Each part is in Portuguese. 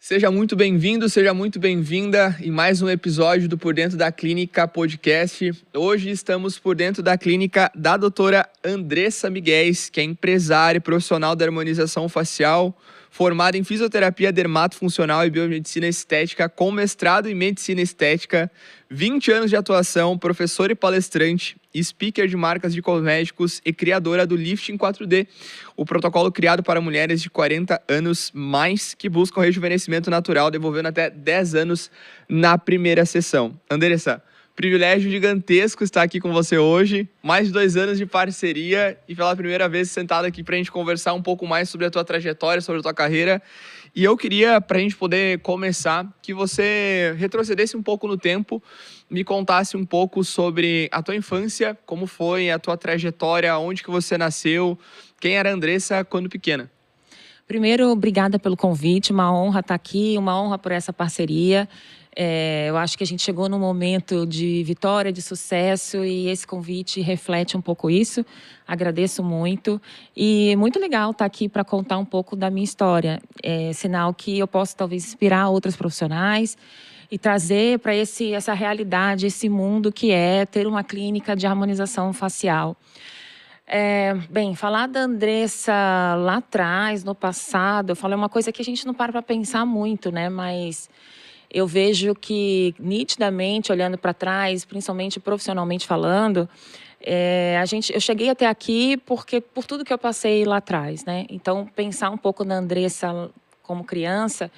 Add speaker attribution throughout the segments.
Speaker 1: Seja muito bem-vindo, seja muito bem-vinda em mais um episódio do Por Dentro da Clínica Podcast. Hoje estamos por dentro da clínica da doutora Andressa Miguéis, que é empresária e profissional da harmonização facial, formada em fisioterapia dermatofuncional e biomedicina estética, com mestrado em medicina estética, 20 anos de atuação, professora e palestrante, speaker de marcas de cosméticos e criadora do Lifting 4D, o protocolo criado para mulheres de 40 anos mais que buscam rejuvenescimento natural, devolvendo até 10 anos na primeira sessão. Andressa, privilégio gigantesco estar aqui com você hoje, mais de 2 anos de parceria e pela primeira vez sentada aqui para a gente conversar um pouco mais sobre a tua trajetória, sobre a tua carreira. E eu queria, para a gente poder começar, que você retrocedesse um pouco no tempo, me contasse um pouco sobre a tua infância, como foi a tua trajetória, onde que você nasceu, quem era a Andressa quando pequena.
Speaker 2: Primeiro, obrigada pelo convite, uma honra estar aqui, uma honra por essa parceria. Eu acho que a gente chegou num momento de vitória, de sucesso, e esse convite reflete um pouco isso. Agradeço muito. E muito legal estar aqui para contar um pouco da minha história. É sinal que eu posso talvez inspirar outros profissionais e trazer para essa realidade, esse mundo que é ter uma clínica de harmonização facial. Bem, falar da Andressa lá atrás, no passado, eu falo, é uma coisa que a gente não para pensar muito, né? Mas eu vejo que, nitidamente, olhando para trás, principalmente profissionalmente falando, eu cheguei até aqui por tudo que eu passei lá atrás, né? Então, pensar um pouco na Andressa como criança,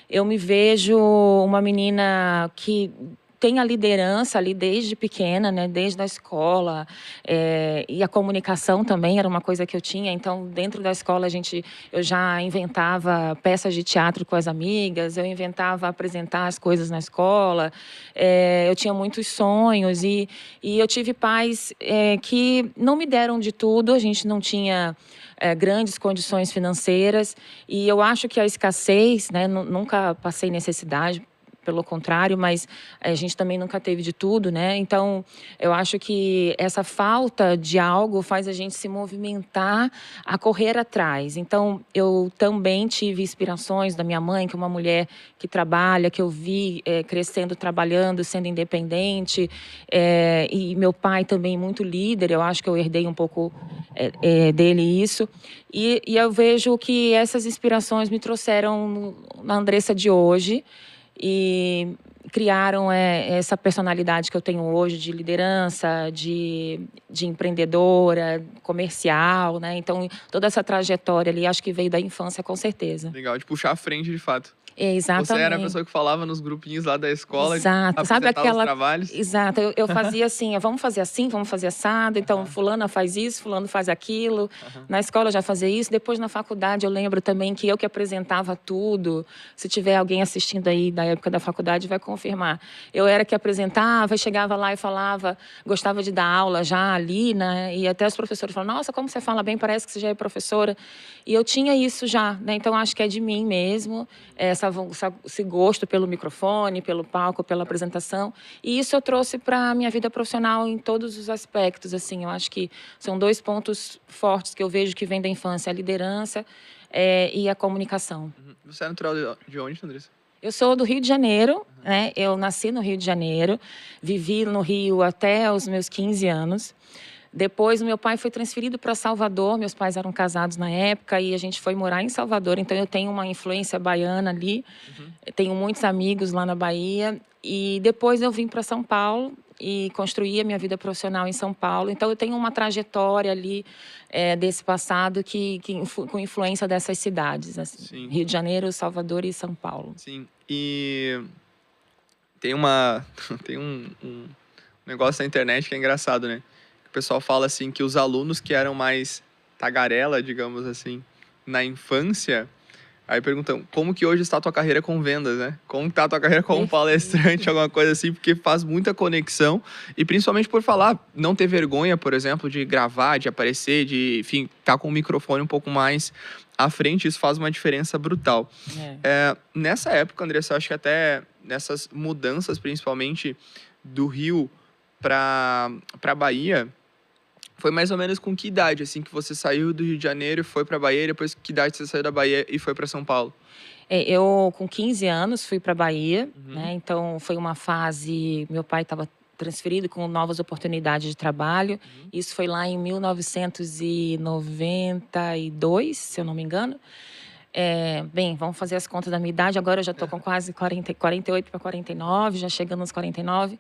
Speaker 2: eu me vejo uma menina que tem a liderança ali desde pequena, né? Desde a escola, e a comunicação também era uma coisa que eu tinha. Então, dentro da escola, eu já inventava peças de teatro com as amigas, eu inventava apresentar as coisas na escola, eu tinha muitos sonhos e eu tive pais que não me deram de tudo, a gente não tinha grandes condições financeiras e eu acho que a escassez, né? Nunca passei necessidade, pelo contrário, mas a gente também nunca teve de tudo, né? Então, eu acho que essa falta de algo faz a gente se movimentar a correr atrás. Então, eu também tive inspirações da minha mãe, que é uma mulher que trabalha, que eu vi crescendo, trabalhando, sendo independente, e meu pai também muito líder, eu acho que eu herdei um pouco dele isso. E eu vejo que essas inspirações me trouxeram na Andressa de hoje, e criaram essa personalidade que eu tenho hoje de liderança, de empreendedora, comercial, né? Então, toda essa trajetória ali, acho que veio da infância, com certeza.
Speaker 1: Legal, de puxar a frente, de fato.
Speaker 2: Exatamente.
Speaker 1: Você era a pessoa que falava nos grupinhos lá da escola,
Speaker 2: exato. Sabe aquela...
Speaker 1: os trabalhos.
Speaker 2: Exato, eu fazia assim, vamos fazer assim, vamos fazer assado, então fulana faz isso, fulano faz aquilo, na escola eu já fazia isso, depois na faculdade eu lembro também que eu que apresentava tudo, se tiver alguém assistindo aí da época da faculdade vai confirmar, eu era que apresentava, chegava lá e falava, gostava de dar aula já ali, né, e até os professores falavam, nossa, como você fala bem, parece que você já é professora, e eu tinha isso já, né, então acho que é de mim mesmo, esse gosto pelo microfone, pelo palco, pela apresentação. E isso eu trouxe para a minha vida profissional em todos os aspectos. Assim, eu acho que são 2 pontos fortes que eu vejo que vêm da infância, a liderança e a comunicação.
Speaker 1: Você é natural de onde, Andressa?
Speaker 2: Eu sou do Rio de Janeiro, né? Eu nasci no Rio de Janeiro, vivi no Rio até os meus 15 anos. Depois, meu pai foi transferido para Salvador, meus pais eram casados na época e a gente foi morar em Salvador, então eu tenho uma influência baiana ali, tenho muitos amigos lá na Bahia. E depois eu vim para São Paulo e construí a minha vida profissional em São Paulo. Então eu tenho uma trajetória ali desse passado com influência dessas cidades, assim, Rio de Janeiro, Salvador e São Paulo.
Speaker 1: Sim, e tem um negócio na internet que é engraçado, né? O pessoal fala assim que os alunos que eram mais tagarela, digamos assim, na infância, aí perguntam, como que hoje está a tua carreira com vendas, né? Como está a tua carreira como palestrante, alguma coisa assim, porque faz muita conexão, e principalmente por falar, não ter vergonha, por exemplo, de gravar, de aparecer, de, enfim, estar com o microfone um pouco mais à frente, isso faz uma diferença brutal. Nessa época, Andressa, eu acho que até nessas mudanças, principalmente do Rio para Bahia, foi mais ou menos com que idade, assim, que você saiu do Rio de Janeiro e foi para Bahia, e depois que idade você saiu da Bahia e foi para São Paulo?
Speaker 2: Eu, com 15 anos, fui para a Bahia, né? Então, foi uma fase... Meu pai estava transferido com novas oportunidades de trabalho. Isso foi lá em 1992, se eu não me engano. Bem, vamos fazer as contas da minha idade. Agora eu já estou com quase 48 para 49, já chegando aos 49.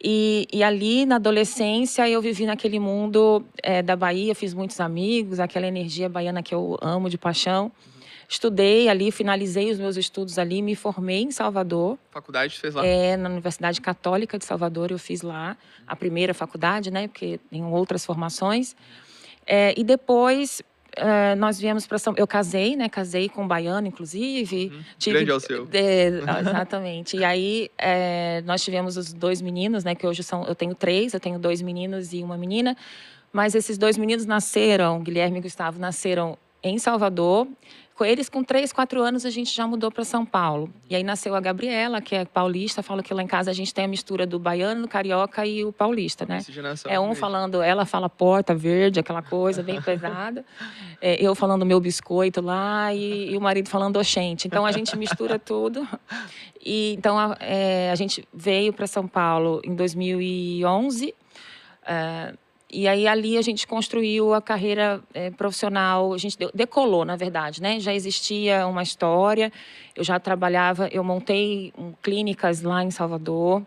Speaker 2: E ali, na adolescência, eu vivi naquele mundo da Bahia, fiz muitos amigos, aquela energia baiana que eu amo de paixão. Estudei ali, finalizei os meus estudos ali, me formei em Salvador.
Speaker 1: Faculdade fez lá?
Speaker 2: Na Universidade Católica de Salvador, eu fiz lá a primeira faculdade, né? Porque tem outras formações. E depois nós viemos para São... Eu casei, né? Casei com um baiano, inclusive.
Speaker 1: Grande ao seu.
Speaker 2: Exatamente. E aí nós tivemos os 2 meninos, né? Que hoje eu tenho 3, eu tenho 2 meninos e uma menina. Mas esses 2 meninos nasceram, Guilherme e Gustavo, nasceram em Salvador. Eles, com 3, 4 anos, a gente já mudou para São Paulo. E aí nasceu a Gabriela, que é paulista. Falo que lá em casa a gente tem a mistura do baiano, do carioca e o paulista, né? Falando, ela fala porta verde, aquela coisa bem pesada. Eu falando meu biscoito lá e o marido falando oxente. Então a gente mistura tudo. E então a gente veio para São Paulo em 2011. E aí, ali, a gente construiu a carreira profissional, a gente decolou, na verdade, né? Já existia uma história, eu já trabalhava, eu montei clínicas lá em Salvador,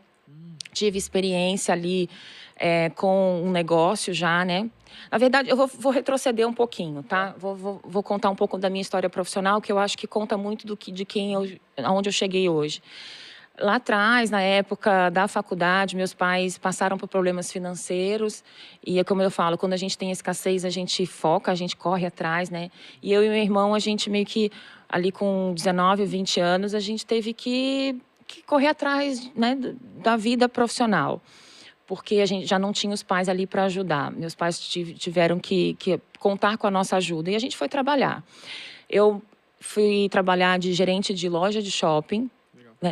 Speaker 2: tive experiência ali com um negócio já, né? Na verdade, eu vou retroceder um pouquinho, tá? Vou contar um pouco da minha história profissional, que eu acho que conta muito aonde eu cheguei hoje. Lá atrás, na época da faculdade, meus pais passaram por problemas financeiros. E é como eu falo, quando a gente tem escassez, a gente foca, a gente corre atrás, né? E eu e meu irmão, a gente meio que, ali com 19, 20 anos, a gente teve que correr atrás, né, da vida profissional. Porque a gente já não tinha os pais ali para ajudar. Meus pais tiveram que contar com a nossa ajuda. E a gente foi trabalhar. Eu fui trabalhar de gerente de loja de shopping.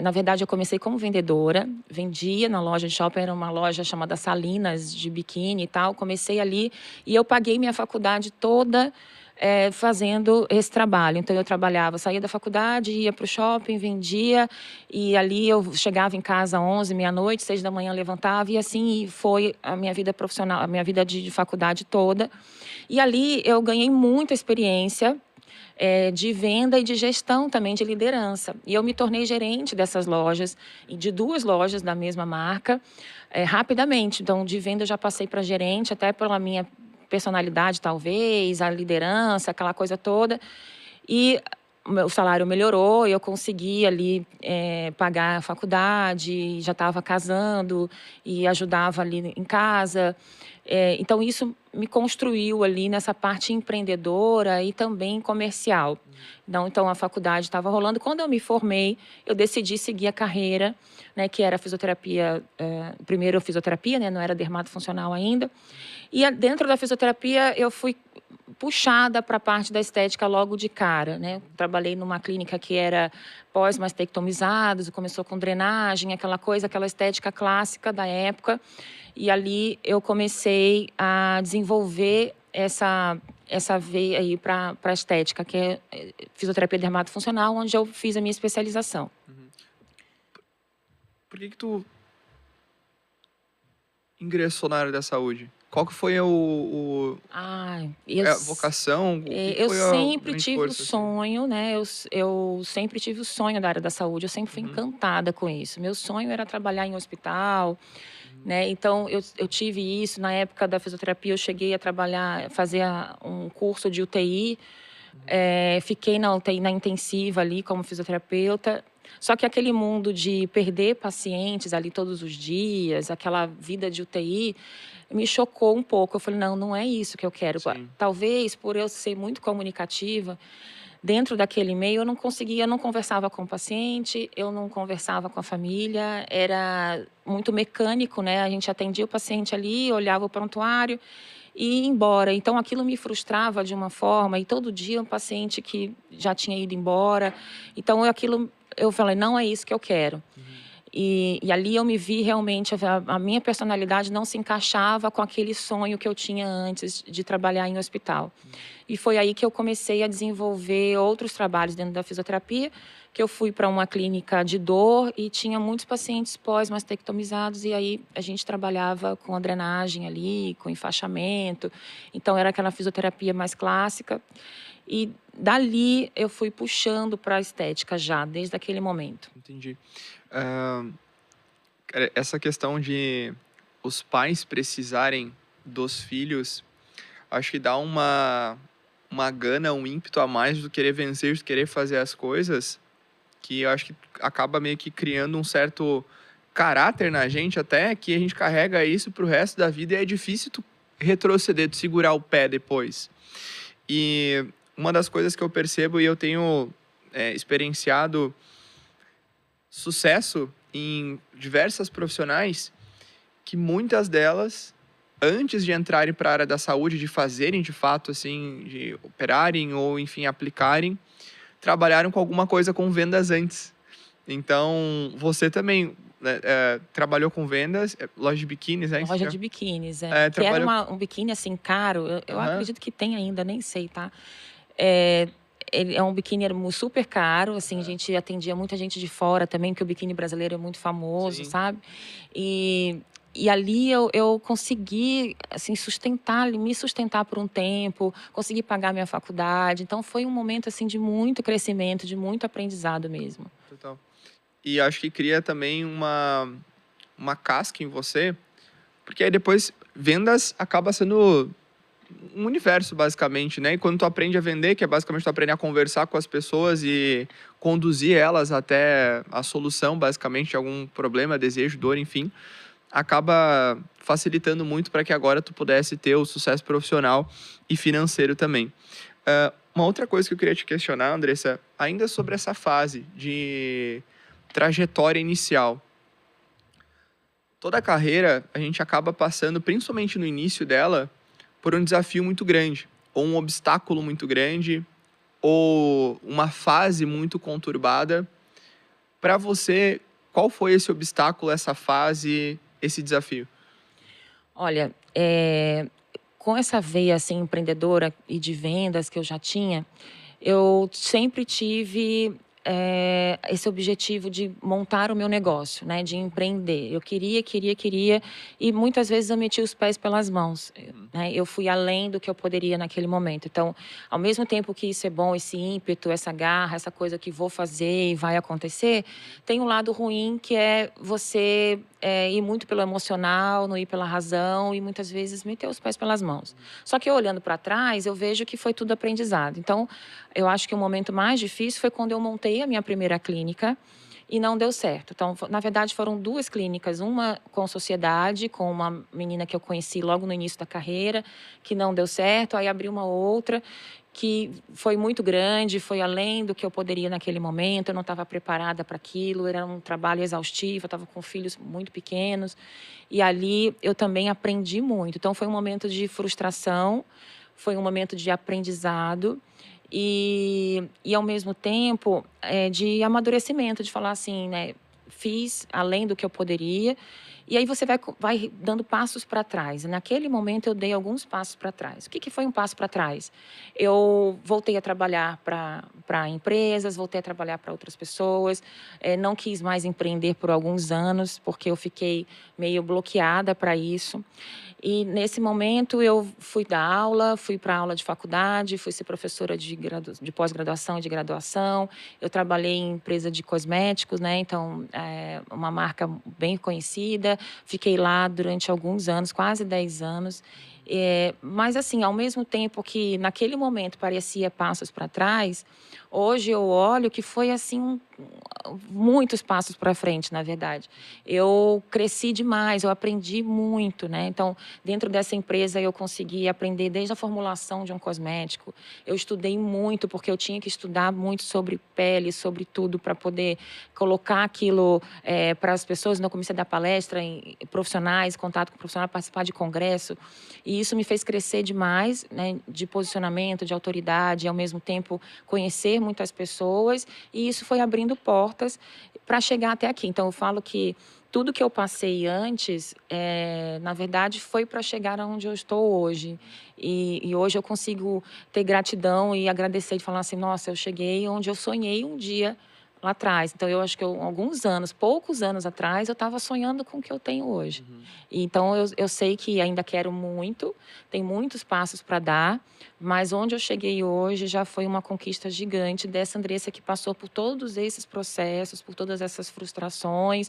Speaker 2: Na verdade, eu comecei como vendedora, vendia na loja de shopping, era uma loja chamada Salinas, de biquíni e tal. Comecei ali e eu paguei minha faculdade toda fazendo esse trabalho. Então, eu trabalhava, saía da faculdade, ia para o shopping, vendia, e ali eu chegava em casa às 11, meia-noite, 6 da manhã levantava, e assim foi a minha vida profissional, a minha vida de faculdade toda. E ali eu ganhei muita experiência, de venda e de gestão também, de liderança. E eu me tornei gerente dessas lojas, de 2 lojas da mesma marca, rapidamente. Então, de venda eu já passei para gerente, até pela minha personalidade, talvez, a liderança, aquela coisa toda. E o meu salário melhorou, eu consegui ali pagar a faculdade, já estava casando e ajudava ali em casa. Então, isso me construiu ali nessa parte empreendedora e também comercial. Então a faculdade estava rolando. Quando eu me formei, eu decidi seguir a carreira, né, que era fisioterapia. Primeiro, fisioterapia, né, não era dermatofuncional ainda. E dentro da fisioterapia, eu fui puxada para a parte da estética logo de cara, né? Trabalhei numa clínica que era pós-mastectomizados, começou com drenagem, aquela estética clássica da época. E ali eu comecei a desenvolver essa veia aí para a estética, que é fisioterapia dermatofuncional, onde eu fiz a minha especialização.
Speaker 1: Por que tu ingressou na área da saúde? Qual que foi a vocação?
Speaker 2: Eu sempre tive o sonho, né? Eu sempre tive o sonho da área da saúde. Eu sempre fui encantada com isso. Meu sonho era trabalhar em hospital, né? Então, eu tive isso. Na época da fisioterapia, eu cheguei a trabalhar, fazer um curso de UTI. Fiquei na UTI, na intensiva ali, como fisioterapeuta. Só que aquele mundo de perder pacientes ali todos os dias, aquela vida de UTI, me chocou um pouco. Eu falei, não é isso que eu quero. Sim. Talvez, por eu ser muito comunicativa, dentro daquele meio eu não conversava com o paciente, eu não conversava com a família, era muito mecânico, né? A gente atendia o paciente ali, olhava o prontuário e ia embora. Então, aquilo me frustrava de uma forma, e todo dia um paciente que já tinha ido embora. Então, eu falei, não é isso que eu quero. E ali eu me vi realmente, a minha personalidade não se encaixava com aquele sonho que eu tinha antes de trabalhar em hospital. E foi aí que eu comecei a desenvolver outros trabalhos dentro da fisioterapia, que eu fui para uma clínica de dor e tinha muitos pacientes pós-mastectomizados, e aí a gente trabalhava com a drenagem ali, com enfaixamento. Então era aquela fisioterapia mais clássica. E dali eu fui puxando para a estética já, desde aquele momento.
Speaker 1: Entendi. Essa questão de os pais precisarem dos filhos, acho que dá uma gana, um ímpeto a mais do querer vencer, do querer fazer as coisas, que eu acho que acaba meio que criando um certo caráter na gente até, que a gente carrega isso pro resto da vida e é difícil tu retroceder, tu segurar o pé depois. E uma das coisas que eu percebo e eu tenho experienciado sucesso em diversas profissionais, que muitas delas, antes de entrarem para a área da saúde, de fazerem de fato, assim, de operarem ou, enfim, aplicarem, trabalharam com alguma coisa com vendas antes. Então, você também trabalhou com vendas, loja de biquínis, né?
Speaker 2: Loja de biquínis, que era um biquíni, assim, caro. Eu acredito que tem ainda, nem sei, tá? Ele é um biquíni super caro, assim, a gente atendia muita gente de fora também, porque o biquíni brasileiro é muito famoso, sim, sabe? E ali eu consegui, assim, me sustentar por um tempo, consegui pagar minha faculdade. Então, foi um momento, assim, de muito crescimento, de muito aprendizado mesmo.
Speaker 1: Total. E acho que cria também uma casca em você, porque aí depois vendas acaba sendo um universo, basicamente, né? E quando tu aprende a vender, que é basicamente tu aprender a conversar com as pessoas e conduzir elas até a solução, basicamente, de algum problema, desejo, dor, enfim, acaba facilitando muito para que agora tu pudesse ter o sucesso profissional e financeiro também. Uma outra coisa que eu queria te questionar, Andressa, ainda sobre essa fase de trajetória inicial. Toda a carreira, a gente acaba passando, principalmente no início dela, por um desafio muito grande, ou um obstáculo muito grande, ou uma fase muito conturbada. Para você, qual foi esse obstáculo, essa fase, esse desafio?
Speaker 2: Olha, com essa veia assim, empreendedora e de vendas que eu já tinha, eu sempre tive esse objetivo de montar o meu negócio, né, de empreender. Eu queria, e muitas vezes eu meti os pés pelas mãos, né? Eu fui além do que eu poderia naquele momento. Então, ao mesmo tempo que isso é bom, esse ímpeto, essa garra, essa coisa que vou fazer e vai acontecer, tem um lado ruim que é você ir muito pelo emocional, não ir pela razão e muitas vezes meter os pés pelas mãos. Só que eu, olhando para trás, eu vejo que foi tudo aprendizado. Então, eu acho que o momento mais difícil foi quando eu montei a minha primeira clínica e não deu certo. Então, na verdade, foram duas clínicas, uma com sociedade, com uma menina que eu conheci logo no início da carreira, que não deu certo, aí abri uma outra que foi muito grande, foi além do que eu poderia naquele momento, eu não estava preparada para aquilo, era um trabalho exaustivo, eu estava com filhos muito pequenos, e ali eu também aprendi muito. Então, foi um momento de frustração, foi um momento de aprendizado, e ao mesmo tempo de amadurecimento, de falar assim, né, fiz além do que eu poderia, e aí você vai dando passos para trás. Naquele momento eu dei alguns passos para trás. O que foi um passo para trás? Eu voltei a trabalhar para empresas, voltei a trabalhar para outras pessoas, não quis mais empreender por alguns anos, porque eu fiquei meio bloqueada para isso. E nesse momento eu fui dar aula, fui para aula de faculdade, fui ser professora de pós-graduação e de graduação. Eu trabalhei em empresa de cosméticos, né? Então, uma marca bem conhecida. Fiquei lá durante alguns anos, quase 10 anos. Mas, assim, ao mesmo tempo que naquele momento parecia passos para trás, hoje eu olho que foi, assim, muitos passos para frente, na verdade. Eu cresci demais, eu aprendi muito, né? Então, dentro dessa empresa, eu consegui aprender desde a formulação de um cosmético. Eu estudei muito, porque eu tinha que estudar muito sobre pele, sobre tudo, para poder colocar aquilo para as pessoas. Eu comecei a dar palestra em profissionais, contato com profissionais, participar de congresso. E isso me fez crescer demais, né? De posicionamento, de autoridade, e ao mesmo tempo conhecer muitas pessoas, e isso foi abrindo portas para chegar até aqui. Então, eu falo que tudo que eu passei antes, na verdade, foi para chegar aonde eu estou hoje. E hoje eu consigo ter gratidão e agradecer, de falar assim, nossa, eu cheguei onde eu sonhei um dia lá atrás. Então, eu acho que alguns anos, poucos anos atrás, eu estava sonhando com o que eu tenho hoje. E, então, eu sei que ainda quero muito, tem muitos passos para dar, mas onde eu cheguei hoje já foi uma conquista gigante dessa Andressa que passou por todos esses processos, por todas essas frustrações,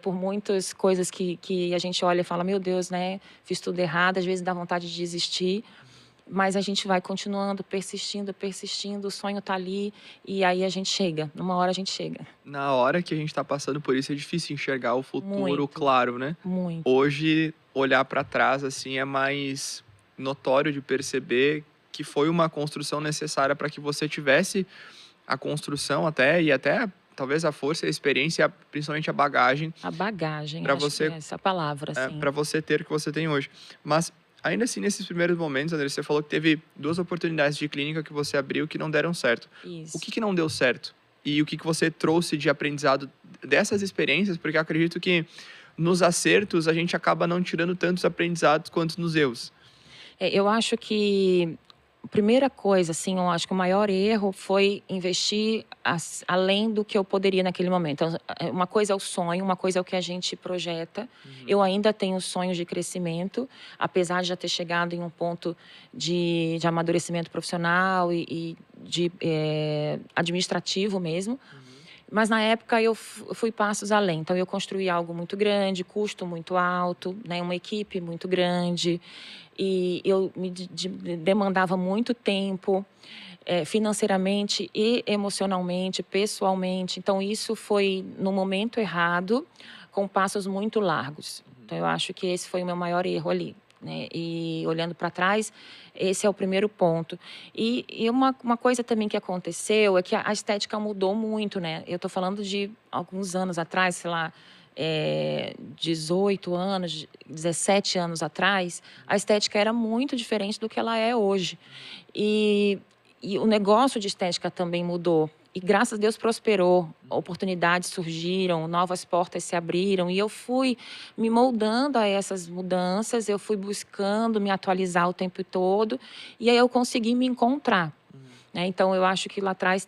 Speaker 2: por muitas coisas que a gente olha e fala, meu Deus, né, fiz tudo errado, às vezes dá vontade de desistir. Mas a gente vai continuando, persistindo, persistindo, o sonho está ali e aí a gente chega, numa hora a gente chega.
Speaker 1: Na hora que a gente está passando por isso, é difícil enxergar o futuro
Speaker 2: Muito,
Speaker 1: claro, né?
Speaker 2: muito.
Speaker 1: Hoje, olhar para trás, assim, é mais notório de perceber que foi uma construção necessária para que você tivesse a construção e até talvez a força e a experiência, principalmente a bagagem.
Speaker 2: A bagagem,
Speaker 1: para
Speaker 2: acho
Speaker 1: você,
Speaker 2: que é essa palavra, assim.
Speaker 1: para você ter o que você tem hoje. Mas ainda assim, nesses primeiros momentos, André, você falou que teve 2 oportunidades de clínica que você abriu que não deram certo.
Speaker 2: Isso.
Speaker 1: O que não deu certo? E o que você trouxe de aprendizado dessas experiências? Porque eu acredito que nos acertos a gente acaba não tirando tantos aprendizados quanto nos erros.
Speaker 2: Eu acho que a primeira coisa, assim, eu acho que o maior erro foi investir além do que eu poderia naquele momento. Então, uma coisa é o sonho, uma coisa é o que a gente projeta. Eu ainda tenho sonhos de crescimento, apesar de já ter chegado em um ponto de amadurecimento profissional e de administrativo mesmo. Mas na época eu fui passos além. Então eu construí algo muito grande, custo muito alto, né, uma equipe muito grande. E eu me demandava muito tempo, financeiramente e emocionalmente, pessoalmente. Então isso foi no momento errado, com passos muito largos. Então eu acho que esse foi o meu maior erro ali, né? E olhando para trás, esse é o primeiro ponto. E uma coisa também que aconteceu é que a estética mudou muito, né? Eu estou falando de alguns anos atrás, sei lá, 18 anos, 17 anos atrás, a estética era muito diferente do que ela é hoje. E o negócio de estética também mudou. E graças a Deus prosperou, oportunidades surgiram, novas portas se abriram e eu fui me moldando a essas mudanças, eu fui buscando me atualizar o tempo todo e aí eu consegui me encontrar. Então, eu acho que lá atrás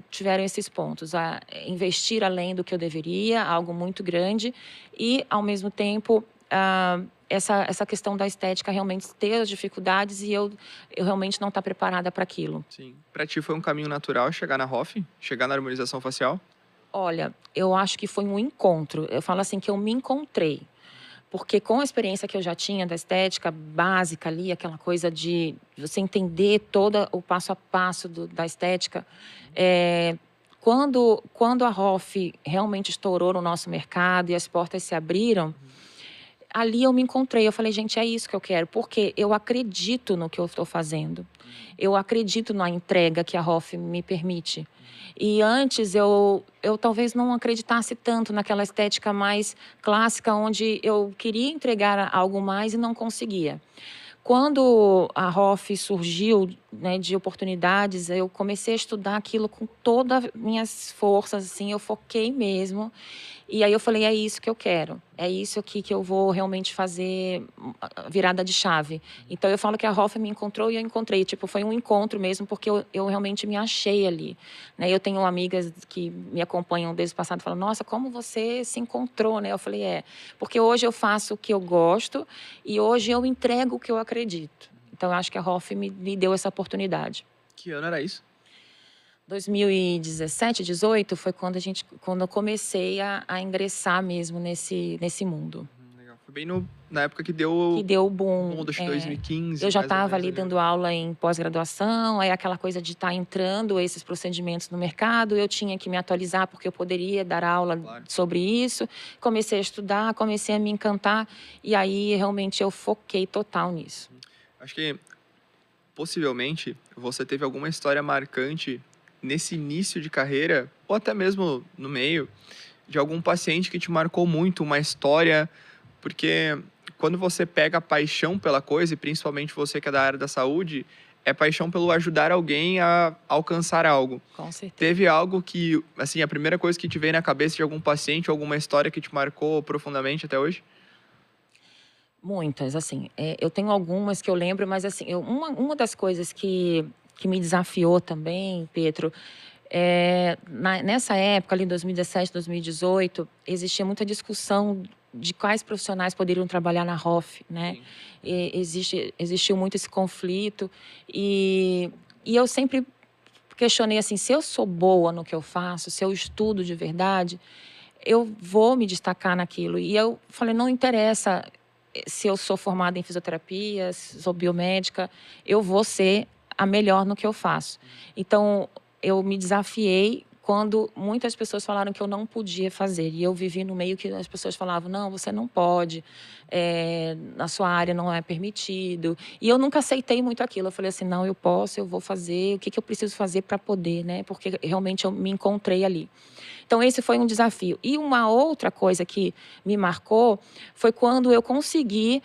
Speaker 2: tiveram esses pontos, a investir além do que eu deveria, algo muito grande, e, ao mesmo tempo, essa questão da estética realmente ter as dificuldades e eu realmente não estar preparada para aquilo.
Speaker 1: Sim. Para ti foi um caminho natural chegar na ROF? Chegar na harmonização facial?
Speaker 2: Olha, eu acho que foi um encontro. Eu falo assim que eu me encontrei. Porque com a experiência que eu já tinha da estética básica ali, aquela coisa de você entender todo o passo a passo da estética, quando a ROF realmente estourou no nosso mercado e as portas se abriram, ali eu me encontrei. Eu falei, gente, é isso que eu quero, porque eu acredito no que eu estou fazendo. Eu acredito na entrega que a ROF me permite. E antes eu talvez não acreditasse tanto naquela estética mais clássica, onde eu queria entregar algo mais e não conseguia. Quando a ROF surgiu, né, de oportunidades, eu comecei a estudar aquilo com todas as minhas forças, assim, eu foquei mesmo. E aí eu falei, é isso que eu quero, é isso aqui que eu vou realmente fazer virada de chave. Então eu falo que a ROF me encontrou e eu encontrei, tipo, foi um encontro mesmo, porque eu realmente me achei ali, né? Eu tenho amigas que me acompanham desde o passado e falam, nossa, como você se encontrou, né? Eu falei, porque hoje eu faço o que eu gosto e hoje eu entrego o que eu acredito. Então eu acho que a ROF me deu essa oportunidade.
Speaker 1: Que ano era isso?
Speaker 2: 2017, 18 foi quando eu comecei a ingressar mesmo nesse mundo.
Speaker 1: Legal. Foi bem na época que deu o
Speaker 2: boom.
Speaker 1: de 2015.
Speaker 2: Eu já
Speaker 1: mais ou
Speaker 2: estava
Speaker 1: menos
Speaker 2: ali dando aula em pós-graduação, aí aquela coisa de estar entrando esses procedimentos no mercado, eu tinha que me atualizar porque eu poderia dar aula sobre isso. Comecei a estudar, comecei a me encantar e aí realmente eu foquei total nisso.
Speaker 1: Acho que possivelmente você teve alguma história marcante nesse início de carreira, ou até mesmo no meio, de algum paciente que te marcou muito, uma história, porque quando você pega a paixão pela coisa, e principalmente você que é da área da saúde, é paixão pelo ajudar alguém a alcançar algo.
Speaker 2: Com certeza.
Speaker 1: Teve algo que, assim, a primeira coisa que te veio na cabeça de algum paciente, alguma história que te marcou profundamente até hoje?
Speaker 2: Muitas, assim. Eu tenho algumas que eu lembro, mas assim, uma das coisas que me desafiou também, Pedro, nessa época, ali em 2017, 2018, existia muita discussão de quais profissionais poderiam trabalhar na ROF, né? Existiu muito esse conflito e eu sempre questionei assim, se eu sou boa no que eu faço, se eu estudo de verdade, eu vou me destacar naquilo. E eu falei, não interessa se eu sou formada em fisioterapia, se sou biomédica, eu vou ser a melhor no que eu faço. Então, eu me desafiei quando muitas pessoas falaram que eu não podia fazer. E eu vivi no meio que as pessoas falavam, não, você não pode, na sua área não é permitido. E eu nunca aceitei muito aquilo. Eu falei assim, não, eu posso, eu vou fazer, o que eu preciso fazer para poder, né? Porque realmente eu me encontrei ali. Então, esse foi um desafio. E uma outra coisa que me marcou foi quando eu consegui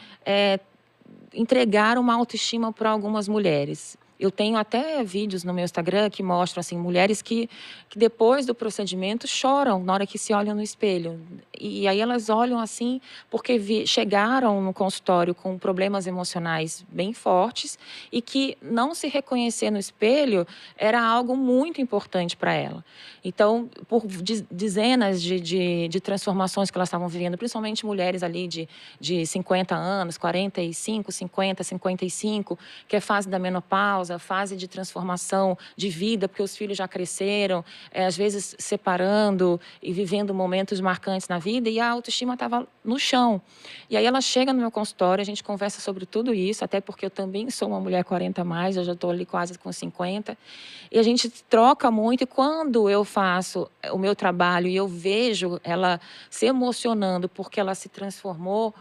Speaker 2: entregar uma autoestima para algumas mulheres. Eu tenho até vídeos no meu Instagram que mostram assim, mulheres que depois do procedimento choram na hora que se olham no espelho. E aí elas olham assim porque chegaram no consultório com problemas emocionais bem fortes e que não se reconhecer no espelho era algo muito importante para ela. Então, por dezenas de transformações que elas estavam vivendo, principalmente mulheres ali de 50 anos, 45, 50, 55, que é fase da menopausa, fase de transformação de vida, porque os filhos já cresceram, às vezes separando e vivendo momentos marcantes na vida, e a autoestima estava no chão. E aí ela chega no meu consultório, a gente conversa sobre tudo isso, até porque eu também sou uma mulher 40 a mais, eu já estou ali quase com 50, e a gente troca muito, e quando eu faço o meu trabalho e eu vejo ela se emocionando porque ela se transformou,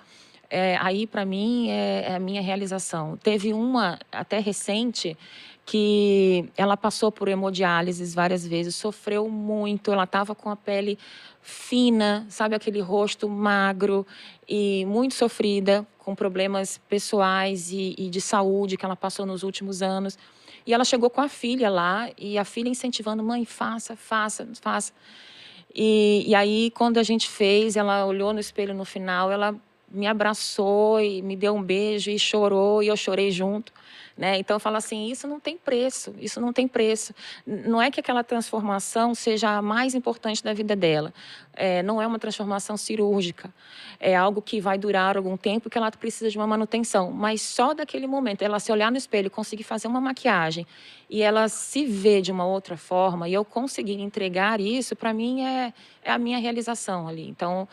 Speaker 2: aí para mim é a minha realização. Teve uma até recente que ela passou por hemodiálise várias vezes, sofreu muito, ela estava com a pele fina, sabe, aquele rosto magro e muito sofrida, com problemas pessoais e de saúde que ela passou nos últimos anos. E ela chegou com a filha lá, e a filha incentivando, mãe, faça, faça, faça. E aí, quando a gente fez, ela olhou no espelho no final, ela me abraçou e me deu um beijo e chorou, e eu chorei junto, né? Então, eu falo assim, isso não tem preço, isso não tem preço. Não é que aquela transformação seja a mais importante da vida dela. Não é uma transformação cirúrgica. É algo que vai durar algum tempo, que ela precisa de uma manutenção. Mas só daquele momento, ela se olhar no espelho e conseguir fazer uma maquiagem e ela se ver de uma outra forma, e eu conseguir entregar isso, para mim é a minha realização ali. Então,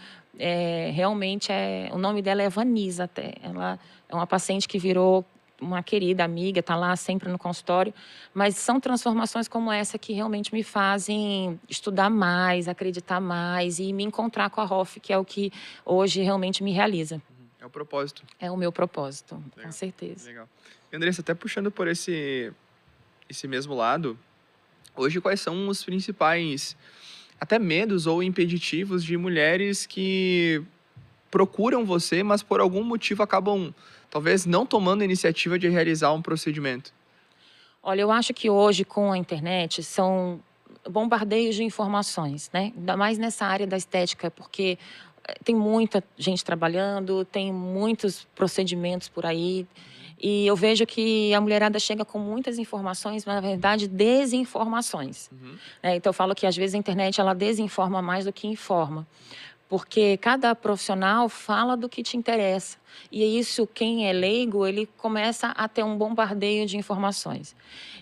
Speaker 2: realmente, o nome dela é Vanisa até. Ela é uma paciente que virou uma querida amiga, está lá sempre no consultório, mas são transformações como essa que realmente me fazem estudar mais, acreditar mais e me encontrar com a ROF, que é o que hoje realmente me realiza.
Speaker 1: É o propósito.
Speaker 2: É o meu propósito,
Speaker 1: Legal.
Speaker 2: com certeza.
Speaker 1: Legal. Andressa, até puxando por esse mesmo lado, hoje quais são os principais até medos ou impeditivos de mulheres que procuram você, mas por algum motivo acabam talvez não tomando a iniciativa de realizar um procedimento?
Speaker 2: Olha, eu acho que hoje com a internet são bombardeios de informações, né? Ainda mais nessa área da estética, porque tem muita gente trabalhando, tem muitos procedimentos por aí. E eu vejo que a mulherada chega com muitas informações, mas, na verdade, desinformações. Então, eu falo que, às vezes, a internet ela desinforma mais do que informa. Porque cada profissional fala do que te interessa. E isso, quem é leigo, ele começa a ter um bombardeio de informações.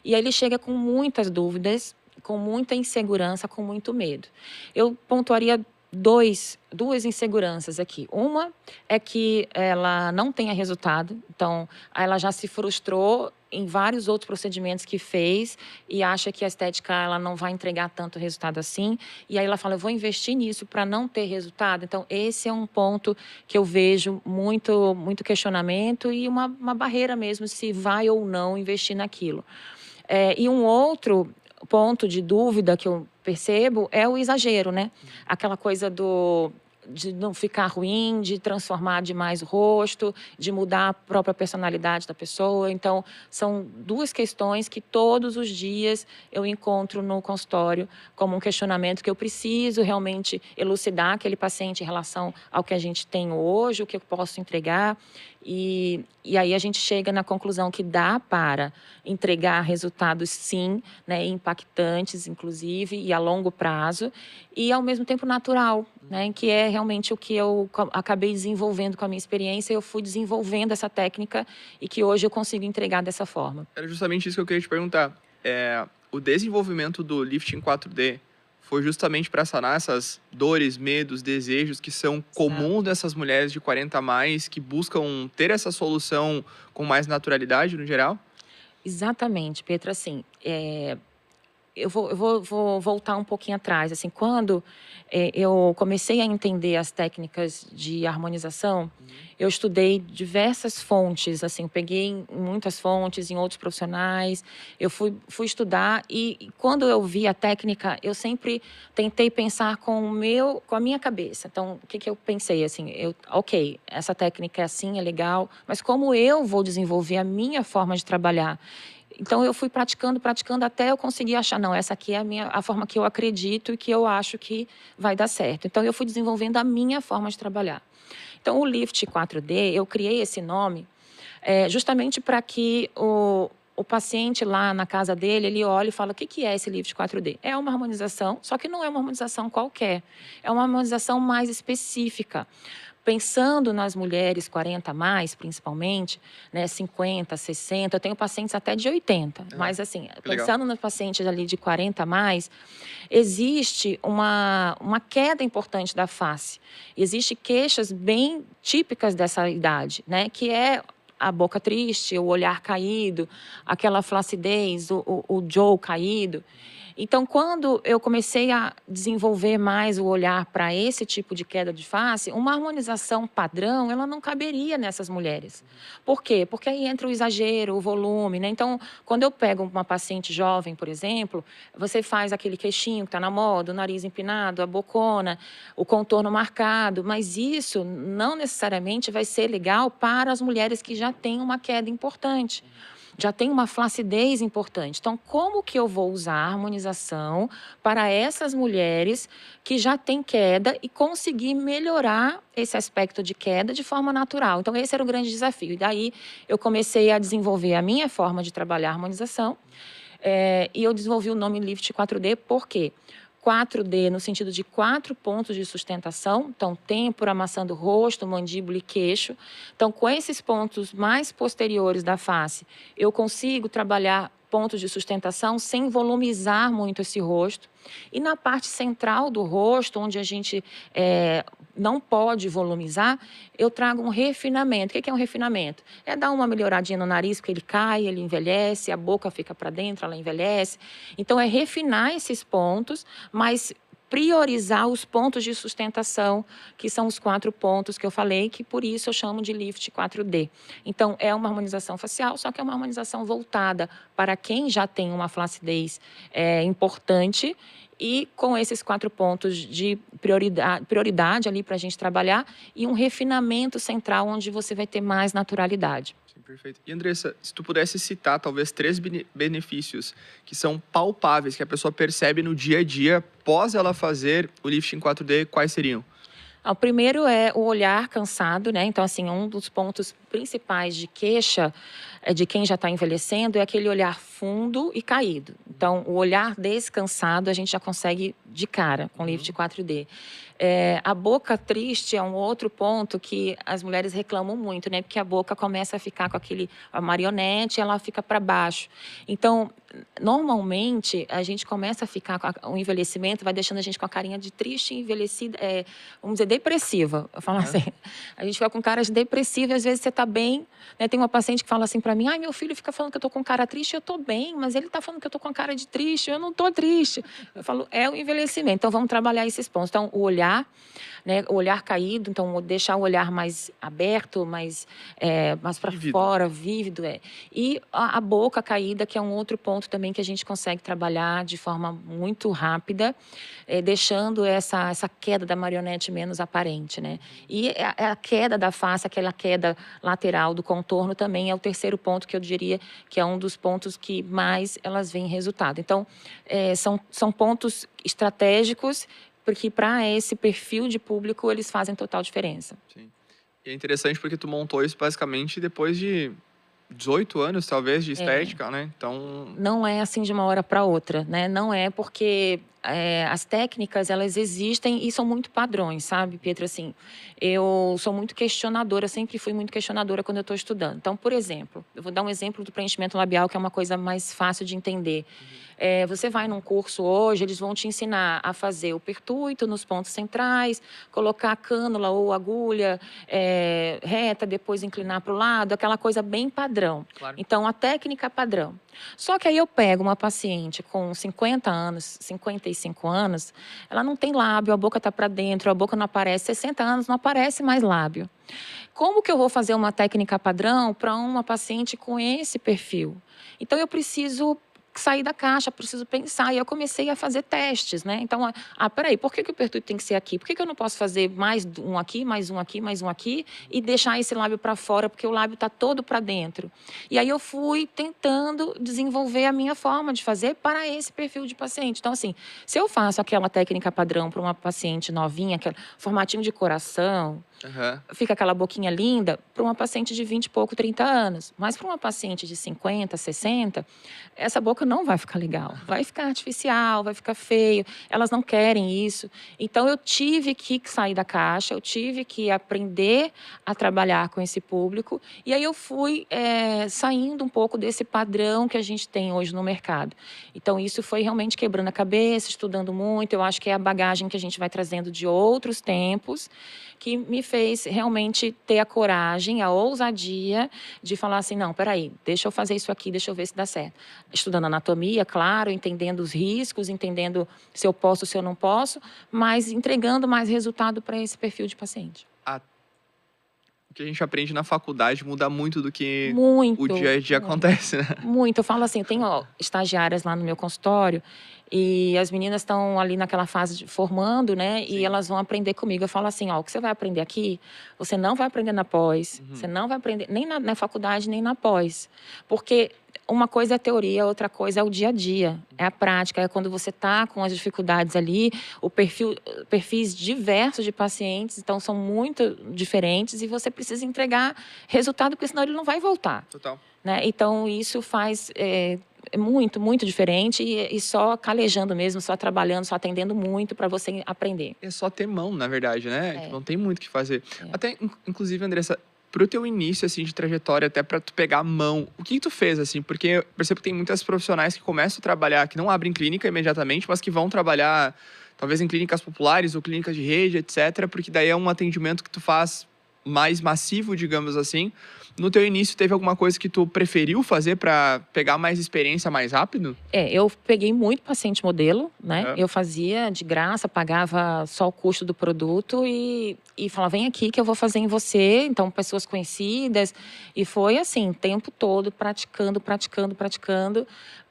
Speaker 2: E aí ele chega com muitas dúvidas, com muita insegurança, com muito medo. Eu pontuaria duas inseguranças aqui. Uma é que ela não tenha resultado, então ela já se frustrou em vários outros procedimentos que fez e acha que a estética ela não vai entregar tanto resultado assim, e aí ela fala, eu vou investir nisso para não ter resultado. Então esse é um ponto que eu vejo muito questionamento e uma barreira mesmo se vai ou não investir naquilo. E um outro ponto de dúvida que eu percebo é o exagero, né? Aquela coisa de não ficar ruim, de transformar demais o rosto, de mudar a própria personalidade da pessoa. Então, são duas questões que todos os dias eu encontro no consultório como um questionamento que eu preciso realmente elucidar aquele paciente em relação ao que a gente tem hoje, o que eu posso entregar. E aí a gente chega na conclusão que dá para entregar resultados, sim, né, impactantes, inclusive, e a longo prazo, e ao mesmo tempo natural, né, que é realmente o que eu acabei desenvolvendo com a minha experiência. Eu fui desenvolvendo essa técnica e que hoje eu consigo entregar dessa forma.
Speaker 1: Era justamente isso que eu queria te perguntar. O desenvolvimento do lifting 4D foi justamente para sanar essas dores, medos, desejos que são comuns dessas mulheres de 40 a mais, que buscam ter essa solução com mais naturalidade no geral?
Speaker 2: Exatamente, Petra. Assim, eu vou voltar um pouquinho atrás. Assim, quando eu comecei a entender as técnicas de harmonização, eu estudei diversas fontes. Assim, eu peguei muitas fontes em outros profissionais. Eu fui estudar e quando eu vi a técnica, eu sempre tentei pensar com a minha cabeça. Então, o que eu pensei? Assim, ok, essa técnica é assim, é legal, mas como eu vou desenvolver a minha forma de trabalhar? Então, eu fui praticando até eu conseguir achar, não, essa aqui é a forma que eu acredito e que eu acho que vai dar certo. Então, eu fui desenvolvendo a minha forma de trabalhar. Então, o Lift 4D, eu criei esse nome justamente para que o paciente lá na casa dele, ele olha e fala, o que é esse Lift 4D? É uma harmonização, só que não é uma harmonização qualquer. É uma harmonização mais específica. Pensando nas mulheres 40 a mais, principalmente, né, 50, 60, eu tenho pacientes até de 80, mas assim, pensando nos pacientes ali de 40 a mais, existe uma queda importante da face. Existem queixas bem típicas dessa idade, né, que é a boca triste, o olhar caído, aquela flacidez, o jaw caído. Então, quando eu comecei a desenvolver mais o olhar para esse tipo de queda de face, uma harmonização padrão, ela não caberia nessas mulheres. Por quê? Porque aí entra o exagero, o volume, né? Então, quando eu pego uma paciente jovem, por exemplo, você faz aquele queixinho que está na moda, o nariz empinado, a bocona, o contorno marcado, mas isso não necessariamente vai ser legal para as mulheres que já têm uma queda importante. Já tem uma flacidez importante. Então, como que eu vou usar a harmonização para essas mulheres que já têm queda e conseguir melhorar esse aspecto de queda de forma natural? Então, esse era o grande desafio. E daí, eu comecei a desenvolver a minha forma de trabalhar a harmonização e eu desenvolvi o nome Lift 4D, por quê? 4D no sentido de 4 pontos de sustentação, então têmpora, maçã do rosto, mandíbula e queixo. Então, com esses pontos mais posteriores da face, eu consigo trabalhar pontos de sustentação sem volumizar muito esse rosto. E na parte central do rosto, onde a gente não pode volumizar, eu trago um refinamento. O que é um refinamento? É dar uma melhoradinha no nariz, porque ele cai, ele envelhece, a boca fica para dentro, ela envelhece. Então, é refinar esses pontos, mas priorizar os pontos de sustentação, que são os 4 pontos que eu falei, que por isso eu chamo de Lift 4D. Então, é uma harmonização facial, só que é uma harmonização voltada para quem já tem uma flacidez importante e com esses 4 pontos de prioridade ali para a gente trabalhar e um refinamento central onde você vai ter mais naturalidade.
Speaker 1: Sim, perfeito. E Andressa, se tu pudesse citar talvez 3 benefícios que são palpáveis, que a pessoa percebe no dia a dia, após ela fazer o lifting 4D, quais seriam?
Speaker 2: O primeiro é o olhar cansado, né? Então, assim, um dos pontos principais de queixa de quem já está envelhecendo é aquele olhar fundo e caído. Então, o olhar descansado a gente já consegue de cara com o Lift 4D. A boca triste é um outro ponto que as mulheres reclamam muito, né? Porque a boca começa a ficar com a marionete, ela fica para baixo. Então, normalmente, a gente começa a ficar com o envelhecimento, vai deixando a gente com a carinha de triste, envelhecida, vamos dizer, depressiva. Eu falo assim, a gente fica com cara de depressiva e às vezes você está bem, né? Tem uma paciente que fala assim para mim, meu filho fica falando que eu estou com cara triste, eu estou bem, mas ele está falando que eu estou com cara de triste, eu não estou triste. Eu falo, é o envelhecimento, então vamos trabalhar esses pontos. Então, o olhar, né? O olhar caído, então deixar o olhar mais aberto, mais para fora, vívido. E a boca caída, que é um outro ponto também que a gente consegue trabalhar de forma muito rápida, deixando essa queda da marionete menos aparente, né? E a queda da face, aquela queda lateral do contorno também é o terceiro ponto que eu diria que é um dos pontos que mais elas veem resultado. Então, são pontos estratégicos porque para esse perfil de público eles fazem total diferença.
Speaker 1: Sim. E é interessante porque tu montou isso basicamente depois de 18 anos, talvez, de estética, né? Então...
Speaker 2: Não é assim de uma hora para outra, né? Não é porque as técnicas, elas existem e são muito padrões, sabe, Pietro? Assim, eu sou muito questionadora, sempre fui muito questionadora quando eu estou estudando. Então, por exemplo, eu vou dar um exemplo do preenchimento labial, que é uma coisa mais fácil de entender. Você vai num curso hoje, eles vão te ensinar a fazer o pertuito nos pontos centrais, colocar a cânula ou agulha reta, depois inclinar para o lado, aquela coisa bem padrão.
Speaker 1: Claro.
Speaker 2: Então, a técnica padrão. Só que aí eu pego uma paciente com 50 anos, 55 anos, ela não tem lábio, a boca está para dentro, a boca não aparece, 60 anos não aparece mais lábio. Como que eu vou fazer uma técnica padrão para uma paciente com esse perfil? Então, eu preciso sair da caixa, preciso pensar. E eu comecei a fazer testes, né? Então, peraí, por que o pertuito tem que ser aqui? Por que eu não posso fazer mais um aqui, mais um aqui, mais um aqui e deixar esse lábio para fora, porque o lábio está todo para dentro? E aí eu fui tentando desenvolver a minha forma de fazer para esse perfil de paciente. Então, assim, se eu faço aquela técnica padrão para uma paciente novinha, aquele formatinho de coração, fica aquela boquinha linda para uma paciente de 20 e pouco, 30 anos. Mas para uma paciente de 50, 60, essa boca não vai ficar legal. Vai ficar artificial, vai ficar feio. Elas não querem isso. Então, eu tive que sair da caixa, eu tive que aprender a trabalhar com esse público. E aí eu fui saindo um pouco desse padrão que a gente tem hoje no mercado. Então, isso foi realmente quebrando a cabeça, estudando muito. Eu acho que é a bagagem que a gente vai trazendo de outros tempos que me fez realmente ter a coragem, a ousadia de falar assim, não, peraí, deixa eu fazer isso aqui, deixa eu ver se dá certo. Estudando anatomia, claro, entendendo os riscos, entendendo se eu posso, se eu não posso, mas entregando mais resultado para esse perfil de paciente.
Speaker 1: O que a gente aprende na faculdade muda muito do que o dia a dia acontece, né?
Speaker 2: Muito. Eu falo assim, eu tenho estagiárias lá no meu consultório e as meninas estão ali naquela fase de formando, né?
Speaker 1: Sim.
Speaker 2: E elas vão aprender comigo. Eu falo assim, o que você vai aprender aqui, você não vai aprender na pós, você não vai aprender nem na faculdade, nem na pós. Porque uma coisa é a teoria, outra coisa é o dia a dia, é a prática, é quando você está com as dificuldades ali, perfis diversos de pacientes, então são muito diferentes e você precisa entregar resultado, porque senão ele não vai voltar.
Speaker 1: Total.
Speaker 2: Né? Então, isso faz muito, muito diferente e só calejando mesmo, só trabalhando, só atendendo muito para você aprender.
Speaker 1: É só ter mão, na verdade, né? Não tem muito o que fazer. Até, inclusive, Andressa, pro teu início, assim, de trajetória, até para tu pegar a mão, o que tu fez, assim? Porque eu percebo que tem muitas profissionais que começam a trabalhar, que não abrem clínica imediatamente, mas que vão trabalhar, talvez, em clínicas populares ou clínicas de rede, etc. Porque daí é um atendimento que tu faz mais massivo, digamos assim. No teu início, teve alguma coisa que tu preferiu fazer para pegar mais experiência mais rápido?
Speaker 2: Eu peguei muito paciente modelo, né? Eu fazia de graça, pagava só o custo do produto e falava, vem aqui que eu vou fazer em você. Então, pessoas conhecidas. E foi assim, o tempo todo, praticando,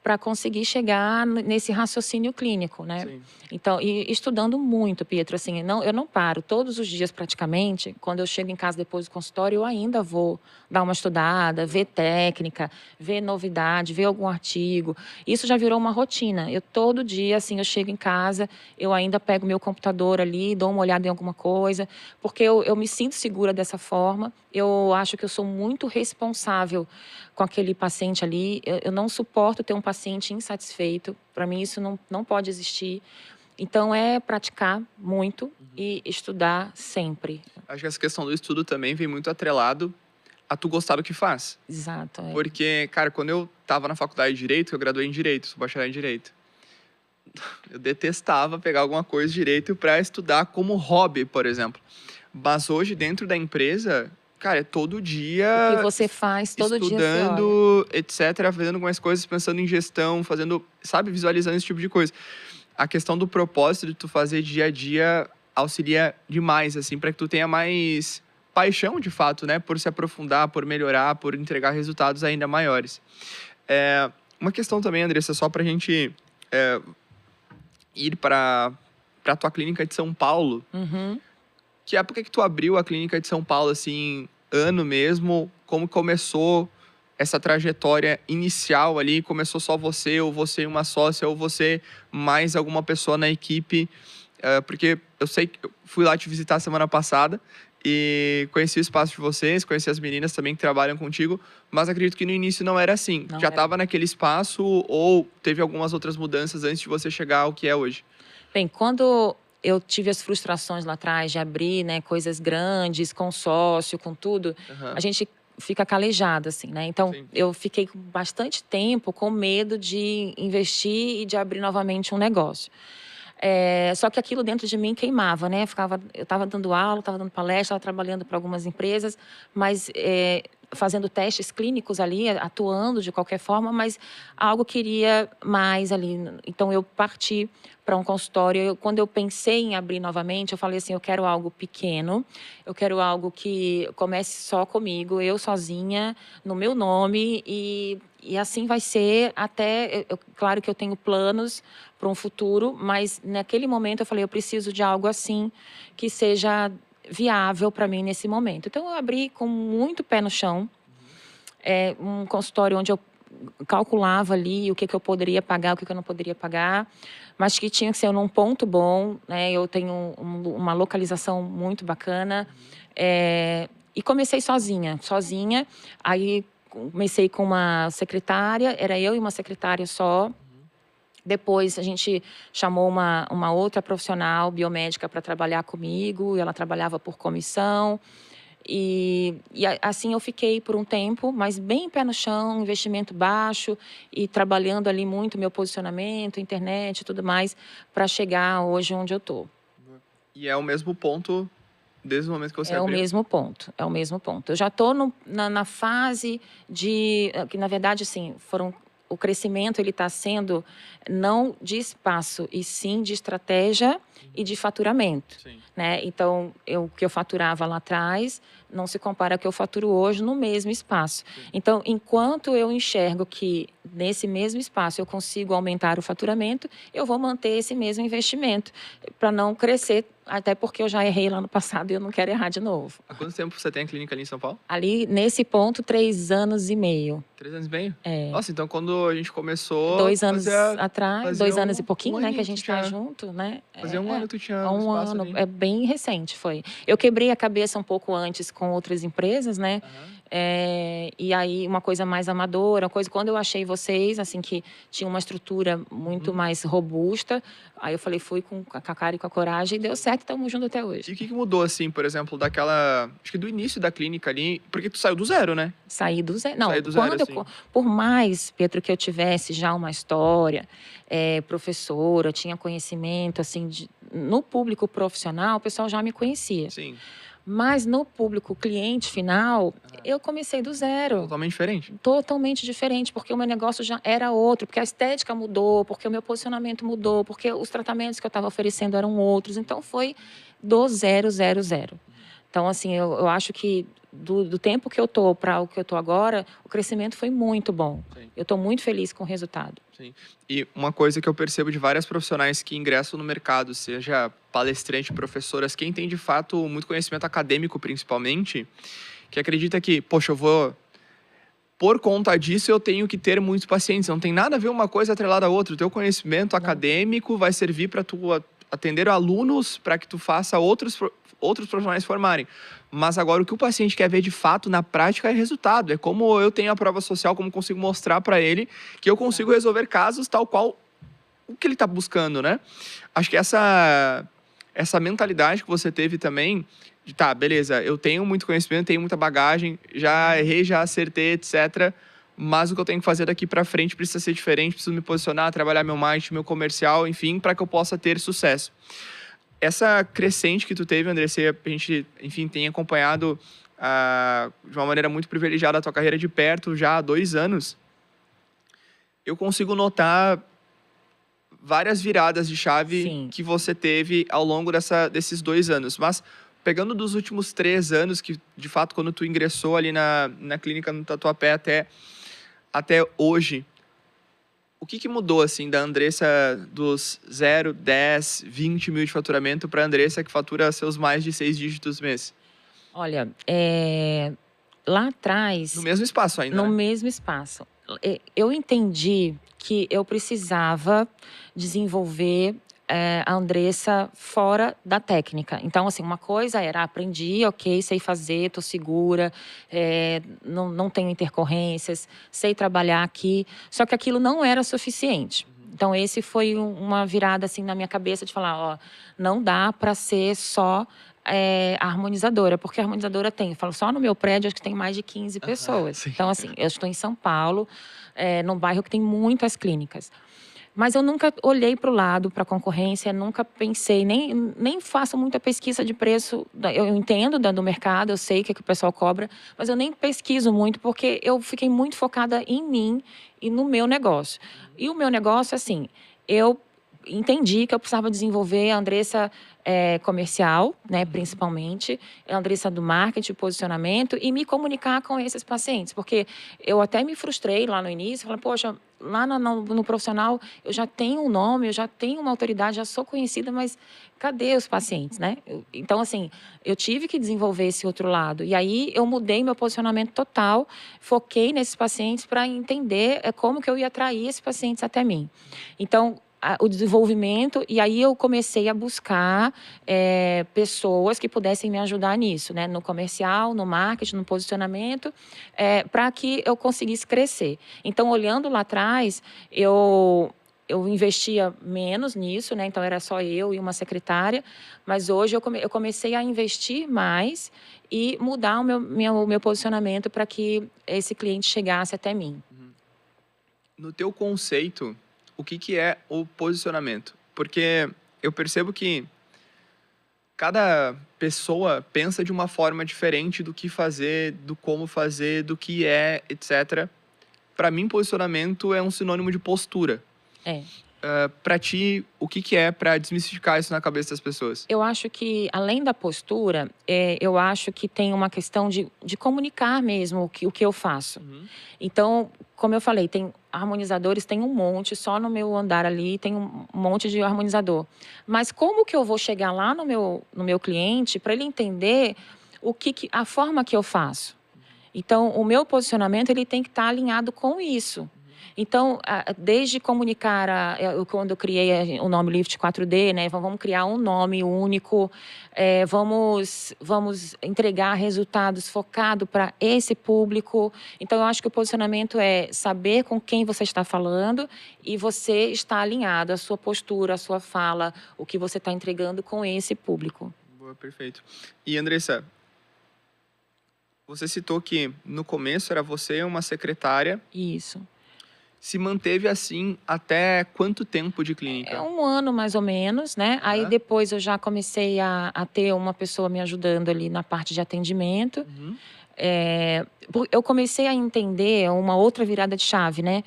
Speaker 2: para conseguir chegar nesse raciocínio clínico, né?
Speaker 1: Sim.
Speaker 2: Então, e estudando muito, Pietro, assim, eu não paro. Todos os dias, praticamente, quando eu chego em casa depois do consultório, eu ainda vou dar uma estudada, ver técnica, ver novidade, ver algum artigo. Isso já virou uma rotina. Eu todo dia, assim, eu chego em casa, eu ainda pego meu computador ali, dou uma olhada em alguma coisa, porque eu me sinto segura dessa forma. Eu acho que eu sou muito responsável com aquele paciente ali. Eu não suporto ter um paciente insatisfeito. Para mim, isso não pode existir. Então, é praticar muito e estudar sempre.
Speaker 1: Acho que essa questão do estudo também vem muito atrelado a tu gostar do que faz.
Speaker 2: Exato.
Speaker 1: Porque, cara, quando eu tava na faculdade de Direito, eu graduei em Direito, sou bacharel em Direito. Eu detestava pegar alguma coisa de Direito para estudar como hobby, por exemplo. Mas hoje, dentro da empresa, cara, é todo dia...
Speaker 2: O que você faz, todo dia você olha.
Speaker 1: Estudando, etc., fazendo algumas coisas, pensando em gestão, fazendo, sabe, visualizando esse tipo de coisa. A questão do propósito de tu fazer dia a dia auxilia demais, assim, para que tu tenha mais paixão, de fato, né? Por se aprofundar, por melhorar, por entregar resultados ainda maiores. Uma questão também, Andressa, só pra gente ir para a tua clínica de São Paulo. Que época que tu abriu a clínica de São Paulo, assim, ano mesmo? Como começou essa trajetória inicial ali? Começou só você, ou você e uma sócia, ou você mais alguma pessoa na equipe? Porque eu sei que eu fui lá te visitar semana passada e conheci o espaço de vocês, conheci as meninas também que trabalham contigo, mas acredito que no início não era assim.
Speaker 2: Não
Speaker 1: Já
Speaker 2: era.
Speaker 1: estava naquele espaço ou teve algumas outras mudanças antes de você chegar ao que é hoje?
Speaker 2: Bem, quando eu tive as frustrações lá atrás de abrir, né, coisas grandes, com sócio, com tudo,
Speaker 1: Aham.
Speaker 2: a gente fica calejado, assim, né? Então,
Speaker 1: Sim.
Speaker 2: eu fiquei com bastante tempo com medo de investir e de abrir novamente um negócio. Só que aquilo dentro de mim queimava, né? Eu estava dando aula, estava dando palestra, estava trabalhando para algumas empresas, mas fazendo testes clínicos ali, atuando de qualquer forma, mas algo queria mais ali. Então, eu parti para um consultório. Quando eu pensei em abrir novamente, eu falei assim, eu quero algo pequeno, eu quero algo que comece só comigo, eu sozinha, no meu nome, e assim vai ser até... claro que eu tenho planos para um futuro, mas naquele momento eu falei, eu preciso de algo assim, que seja viável para mim nesse momento. Então, eu abri com muito pé no chão, um consultório onde eu calculava ali o que eu poderia pagar, o que eu não poderia pagar, mas que tinha que ser num ponto bom, né? Eu tenho uma localização muito bacana. E comecei sozinha. Aí comecei com uma secretária, era eu e uma secretária só. Depois a gente chamou uma outra profissional biomédica para trabalhar comigo, e ela trabalhava por comissão. Assim eu fiquei por um tempo, mas bem pé no chão, investimento baixo e trabalhando ali muito meu posicionamento, internet e tudo mais, para chegar hoje onde eu estou.
Speaker 1: E é o mesmo ponto desde o momento que você
Speaker 2: É o
Speaker 1: abriu?
Speaker 2: mesmo ponto, é o mesmo ponto. Eu já estou na fase que, na verdade, assim, o crescimento ele está sendo não de espaço, e sim de estratégia e de faturamento.
Speaker 1: Sim.
Speaker 2: Né? Então, o que eu faturava lá atrás não se compara ao que eu faturo hoje no mesmo espaço.
Speaker 1: Sim.
Speaker 2: Então, enquanto eu enxergo que nesse mesmo espaço eu consigo aumentar o faturamento, eu vou manter esse mesmo investimento para não crescer, até porque eu já errei lá no passado e eu não quero errar de novo.
Speaker 1: Há quanto tempo você tem a clínica ali em São Paulo?
Speaker 2: Ali, nesse ponto, 3 anos e meio.
Speaker 1: 3 anos e meio?
Speaker 2: É.
Speaker 1: Nossa, então quando a gente começou...
Speaker 2: 2 anos atrás, 2 anos e pouquinho, né, que a gente está
Speaker 1: tinha...
Speaker 2: junto, né?
Speaker 1: Fazia um ano que tu tinha
Speaker 2: Há
Speaker 1: um
Speaker 2: um
Speaker 1: espaço
Speaker 2: ano,
Speaker 1: ali.
Speaker 2: é bem recente, foi. Eu quebrei a cabeça um pouco antes com outras empresas, né? E aí, uma coisa mais amadora, quando eu achei vocês, assim, que tinha uma estrutura muito mais robusta, aí eu falei, fui com a cara e com a coragem, e deu certo, estamos juntos até hoje.
Speaker 1: E o que mudou, assim, por exemplo, acho que do início da clínica ali, porque tu saiu do zero, né?
Speaker 2: Saí do zero. Não,
Speaker 1: Saí do zero, assim.
Speaker 2: por mais, Pedro, que eu tivesse já uma história, professora, tinha conhecimento, assim, no público profissional, o pessoal já me conhecia.
Speaker 1: Sim.
Speaker 2: Mas no público cliente final, eu comecei do zero.
Speaker 1: Totalmente diferente?
Speaker 2: Totalmente diferente, porque o meu negócio já era outro, porque a estética mudou, porque o meu posicionamento mudou, porque os tratamentos que eu estava oferecendo eram outros. Então, foi do 0, 0, 0. Então, assim, eu acho que do tempo que eu tô para o que eu tô agora, o crescimento foi muito bom. Sim. Eu estou muito feliz com o resultado.
Speaker 1: Sim. E uma coisa que eu percebo de várias profissionais que ingressam no mercado, seja palestrante, professoras, quem tem de fato muito conhecimento acadêmico, principalmente, que acredita que, poxa, por conta disso, eu tenho que ter muitos pacientes. Não tem nada a ver uma coisa atrelada à outra. O teu conhecimento acadêmico vai servir para tu atender alunos, para que tu faça outros profissionais formarem. Mas agora o que o paciente quer ver de fato na prática é resultado. É como eu tenho a prova social, como consigo mostrar para ele que eu consigo resolver casos tal qual o que ele está buscando, né? Acho que essa mentalidade que você teve também, de tá, beleza, eu tenho muito conhecimento, tenho muita bagagem, já errei, já acertei, etc. Mas o que eu tenho que fazer daqui para frente precisa ser diferente, preciso me posicionar, trabalhar meu marketing, meu comercial, enfim, para que eu possa ter sucesso. Essa crescente que tu teve, André, a gente, enfim, tem acompanhado de uma maneira muito privilegiada a tua carreira de perto já há 2 anos. Eu consigo notar várias viradas de chave Sim. que você teve ao longo desses 2 anos. Mas, pegando dos últimos 3 anos, que, de fato, quando tu ingressou ali na clínica no Tatuapé até hoje, O que mudou, assim, da Andressa dos 0, 10, 20 mil de faturamento para a Andressa que fatura seus mais de 6 dígitos mês?
Speaker 2: Olha, lá
Speaker 1: No
Speaker 2: atrás,
Speaker 1: mesmo espaço ainda,
Speaker 2: no
Speaker 1: né?
Speaker 2: mesmo espaço, eu entendi que eu precisava desenvolver a Andressa fora da técnica. Então, assim, uma coisa era aprendi, ok, sei fazer, estou segura, não tenho intercorrências, sei trabalhar aqui. Só que aquilo não era suficiente. Então, esse foi uma virada assim na minha cabeça de falar, ó, não dá para ser só a harmonizadora, porque a harmonizadora tem, eu falo, só no meu prédio acho que tem mais de 15 pessoas.
Speaker 1: Sim.
Speaker 2: Então, assim, eu estou em São Paulo, num bairro que tem muitas clínicas. Mas eu nunca olhei para o lado, para a concorrência, nunca pensei, nem faço muita pesquisa de preço. Eu entendo do mercado, eu sei o que o pessoal cobra, mas eu nem pesquiso muito, porque eu fiquei muito focada em mim e no meu negócio. E o meu negócio, assim, eu entendi que eu precisava desenvolver a Andressa comercial, né, principalmente, a Andressa do marketing, posicionamento e me comunicar com esses pacientes, porque eu até me frustrei lá no início, falei, poxa, lá no profissional eu já tenho um nome, eu já tenho uma autoridade, já sou conhecida, mas cadê os pacientes, né? Então, assim, eu tive que desenvolver esse outro lado. E aí eu mudei meu posicionamento total, foquei nesses pacientes para entender como que eu ia atrair esses pacientes até mim. Então, o desenvolvimento, e aí eu comecei a buscar pessoas que pudessem me ajudar nisso, né? No comercial, no marketing, no posicionamento, para que eu conseguisse crescer. Então, olhando lá atrás, eu investia menos nisso, né? Então, era só eu e uma secretária, mas hoje eu comecei a investir mais e mudar o meu posicionamento para que esse cliente chegasse até mim.
Speaker 1: No teu conceito, o que é o posicionamento? Porque eu percebo que cada pessoa pensa de uma forma diferente do que fazer, do como fazer, do que é, etc. Para mim, posicionamento é um sinônimo de postura.
Speaker 2: É.
Speaker 1: Para ti, o que é para desmistificar isso na cabeça das pessoas?
Speaker 2: Eu acho que, além da postura, eu acho que tem uma questão de comunicar mesmo o que eu faço. Então, como eu falei, tem harmonizadores, tem um monte, só no meu andar ali tem um monte de harmonizador. Mas como que eu vou chegar lá no meu cliente para ele entender a forma que eu faço? Então, o meu posicionamento ele tem que estar alinhado com isso. Então, desde comunicar, quando eu criei o nome Lift 4D, né, vamos criar um nome único, vamos entregar resultados focados para esse público. Então, eu acho que o posicionamento é saber com quem você está falando e você está alinhado, a sua postura, a sua fala, o que você está entregando com esse público.
Speaker 1: Boa, perfeito. E, Andressa, você citou que no começo era você uma secretária.
Speaker 2: Isso.
Speaker 1: Se manteve assim até quanto tempo de clínica?
Speaker 2: 1 ano, mais ou menos, né? Aí depois eu já comecei a ter uma pessoa me ajudando ali na parte de atendimento. Eu comecei a entender uma outra virada de chave, né?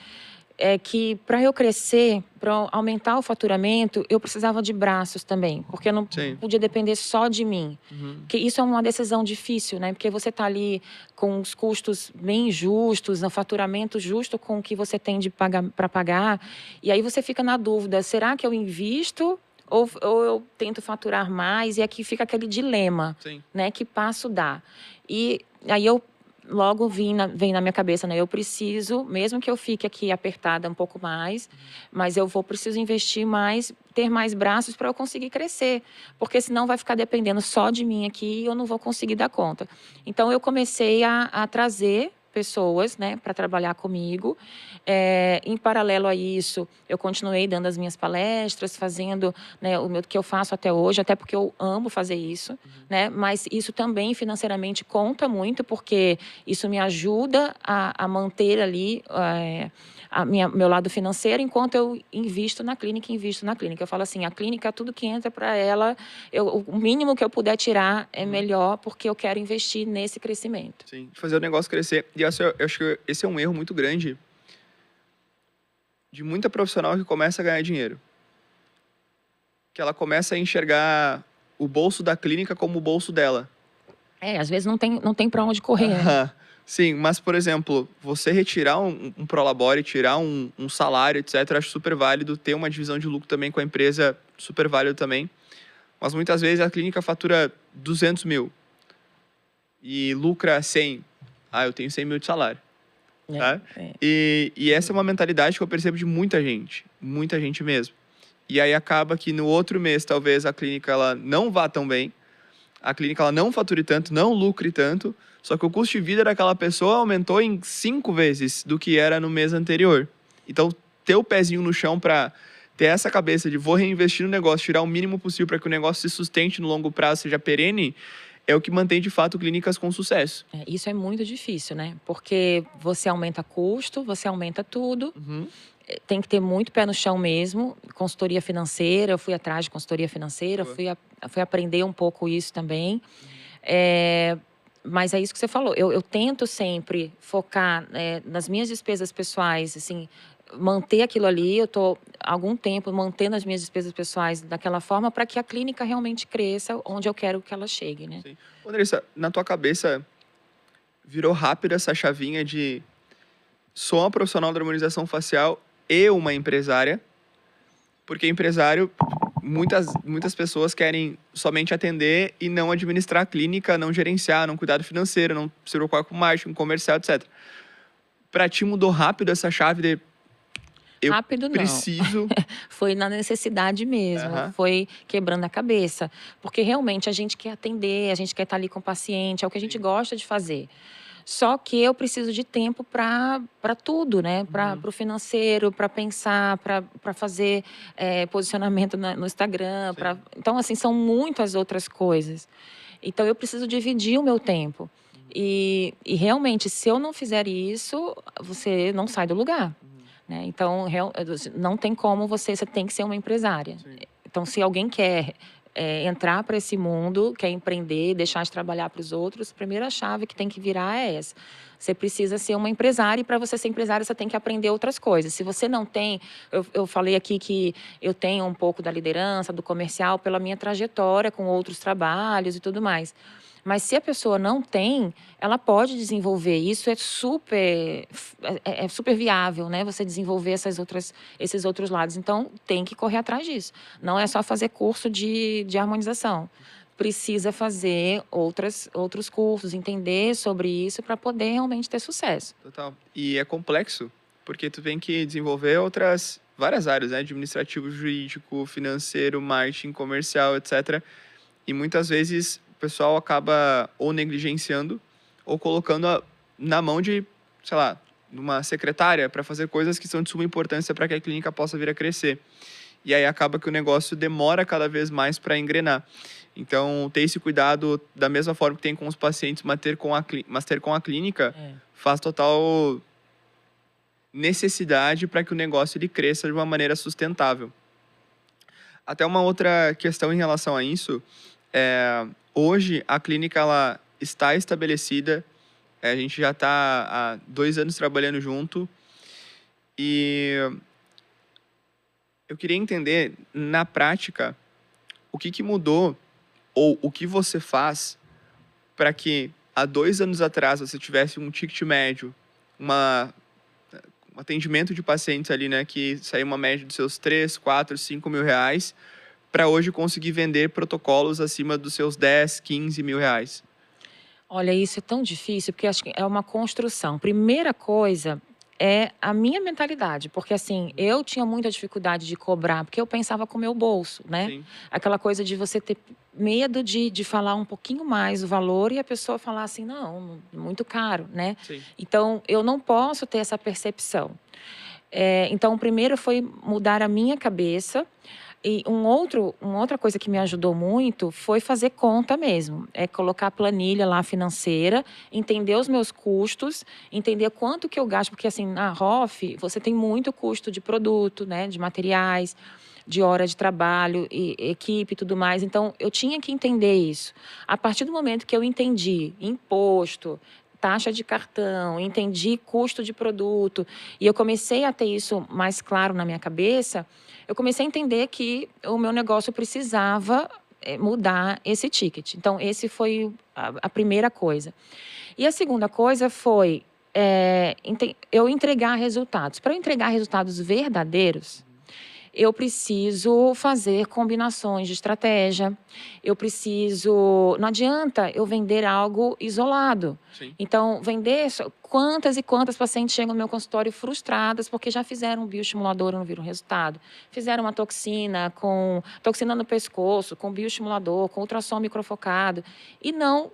Speaker 2: Que para eu crescer, para aumentar o faturamento, eu precisava de braços também, porque eu não podia depender só de mim. Porque isso é uma decisão difícil, né? Porque você está ali com os custos bem justos, o faturamento justo com o que você tem para pagar, e aí você fica na dúvida, será que eu invisto ou eu tento faturar mais? E aqui fica aquele dilema, né? Que passo dá? E aí eu logo vem na minha cabeça, né? Eu preciso, mesmo que eu fique aqui apertada um pouco mais, mas eu preciso investir mais, ter mais braços para eu conseguir crescer, porque senão vai ficar dependendo só de mim aqui e eu não vou conseguir dar conta. Então eu comecei a trazer pessoas, né, para trabalhar comigo. Em paralelo a isso, eu continuei dando as minhas palestras, fazendo, né, o que eu faço até hoje, até porque eu amo fazer isso, né? Mas isso também financeiramente conta muito, porque isso me ajuda a manter ali meu lado financeiro, enquanto eu invisto na clínica. Eu falo assim, a clínica, tudo que entra para ela, o mínimo que eu puder tirar é melhor, porque eu quero investir nesse crescimento.
Speaker 1: Sim, fazer o negócio crescer. E eu acho que esse é um erro muito grande de muita profissional que começa a ganhar dinheiro. Que ela começa a enxergar o bolso da clínica como o bolso dela.
Speaker 2: Às vezes não tem para onde correr. Né?
Speaker 1: Sim, mas, por exemplo, você retirar um prolabore, tirar um salário, etc., eu acho super válido. Ter uma divisão de lucro também com a empresa, super válido também. Mas muitas vezes a clínica fatura 200 mil e lucra 100. Ah, eu tenho 100 mil de salário. Tá? E essa é uma mentalidade que eu percebo de muita gente mesmo. E aí acaba que no outro mês, talvez, a clínica ela não vá tão bem, a clínica ela não fature tanto, não lucre tanto, só que o custo de vida daquela pessoa aumentou em 5 vezes do que era no mês anterior. Então, ter o pezinho no chão para ter essa cabeça de vou reinvestir no negócio, tirar o mínimo possível para que o negócio se sustente no longo prazo, seja perene, é o que mantém, de fato, clínicas com sucesso.
Speaker 2: Isso é muito difícil, né? Porque você aumenta custo, você aumenta tudo. Tem que ter muito pé no chão mesmo. Consultoria financeira, eu fui atrás de consultoria financeira, fui aprender um pouco isso também. Mas é isso que você falou. Eu tento sempre focar nas minhas despesas pessoais, assim, manter aquilo ali. Eu estou há algum tempo mantendo as minhas despesas pessoais daquela forma para que a clínica realmente cresça onde eu quero que ela chegue, né?
Speaker 1: Sim. Andressa, na tua cabeça, virou rápido essa chavinha de sou uma profissional da harmonização facial e uma empresária? Porque empresário, muitas pessoas querem somente atender e não administrar a clínica, não gerenciar, não cuidar do financeiro, não se preocupar com marketing, comercial, etc. Para ti mudou rápido essa chave de eu
Speaker 2: Rápido não.
Speaker 1: preciso...
Speaker 2: Foi na necessidade mesmo, foi quebrando a cabeça. Porque realmente a gente quer atender, a gente quer estar ali com o paciente, é o que a gente gosta de fazer. Só que eu preciso de tempo para tudo, né? Para o financeiro, para pensar, para fazer posicionamento no Instagram. Então, assim, são muitas outras coisas. Então, eu preciso dividir o meu tempo. E realmente, se eu não fizer isso, você não sai do lugar. Né? Então, não tem como você tem que ser uma empresária. Sim. Então, se alguém quer entrar para esse mundo, quer empreender, deixar de trabalhar para os outros, a primeira chave que tem que virar é essa. Você precisa ser uma empresária e para você ser empresária você tem que aprender outras coisas. Se você não tem... Eu falei aqui que eu tenho um pouco da liderança, do comercial, pela minha trajetória com outros trabalhos e tudo mais. Mas se a pessoa não tem, ela pode desenvolver. Isso é super viável, né? Você desenvolver esses outros lados. Então, tem que correr atrás disso. Não é só fazer curso de harmonização. Precisa fazer outros cursos, entender sobre isso para poder realmente ter sucesso.
Speaker 1: Total. E é complexo, porque tu tem que desenvolver várias áreas, né? Administrativo, jurídico, financeiro, marketing, comercial, etc. E muitas vezes o pessoal acaba ou negligenciando ou colocando na mão de, sei lá, uma secretária para fazer coisas que são de suma importância para que a clínica possa vir a crescer. E aí acaba que o negócio demora cada vez mais para engrenar. Então, ter esse cuidado da mesma forma que tem com os pacientes, mas ter com a clínica faz total necessidade para que o negócio ele cresça de uma maneira sustentável. Até uma outra questão em relação a isso hoje, a clínica ela está estabelecida, a gente já está há 2 anos trabalhando junto e eu queria entender, na prática, o que mudou ou o que você faz para que há 2 anos atrás você tivesse um ticket médio, um atendimento de pacientes ali, né, que saiu uma média dos seus 3, 4, 5 mil reais, para hoje conseguir vender protocolos acima dos seus 10, 15 mil reais?
Speaker 2: Olha, isso é tão difícil, porque acho que é uma construção. Primeira coisa é a minha mentalidade, porque assim, eu tinha muita dificuldade de cobrar, porque eu pensava com o meu bolso, né?
Speaker 1: Sim.
Speaker 2: Aquela coisa de você ter medo de falar um pouquinho mais o valor e a pessoa falar assim, não, muito caro, né?
Speaker 1: Sim.
Speaker 2: Então, eu não posso ter essa percepção. Então, o primeiro foi mudar a minha cabeça. E uma outra coisa que me ajudou muito foi fazer conta mesmo. É colocar a planilha lá financeira, entender os meus custos, entender quanto que eu gasto. Porque assim, na ROF, você tem muito custo de produto, né, de materiais, de hora de trabalho, e equipe e tudo mais. Então, eu tinha que entender isso. A partir do momento que eu entendi imposto, taxa de cartão, entendi custo de produto, e eu comecei a ter isso mais claro na minha cabeça, eu comecei a entender que o meu negócio precisava mudar esse ticket. Então, esse foi a primeira coisa. E a segunda coisa foi eu entregar resultados. Para eu entregar resultados verdadeiros, eu preciso fazer combinações de estratégia, eu preciso... Não adianta eu vender algo isolado.
Speaker 1: Sim.
Speaker 2: Então, vender... Quantas e quantas pacientes chegam no meu consultório frustradas porque já fizeram um bioestimulador e não viram resultado. Fizeram uma toxina com toxina no pescoço, com bioestimulador, com ultrassom microfocado e não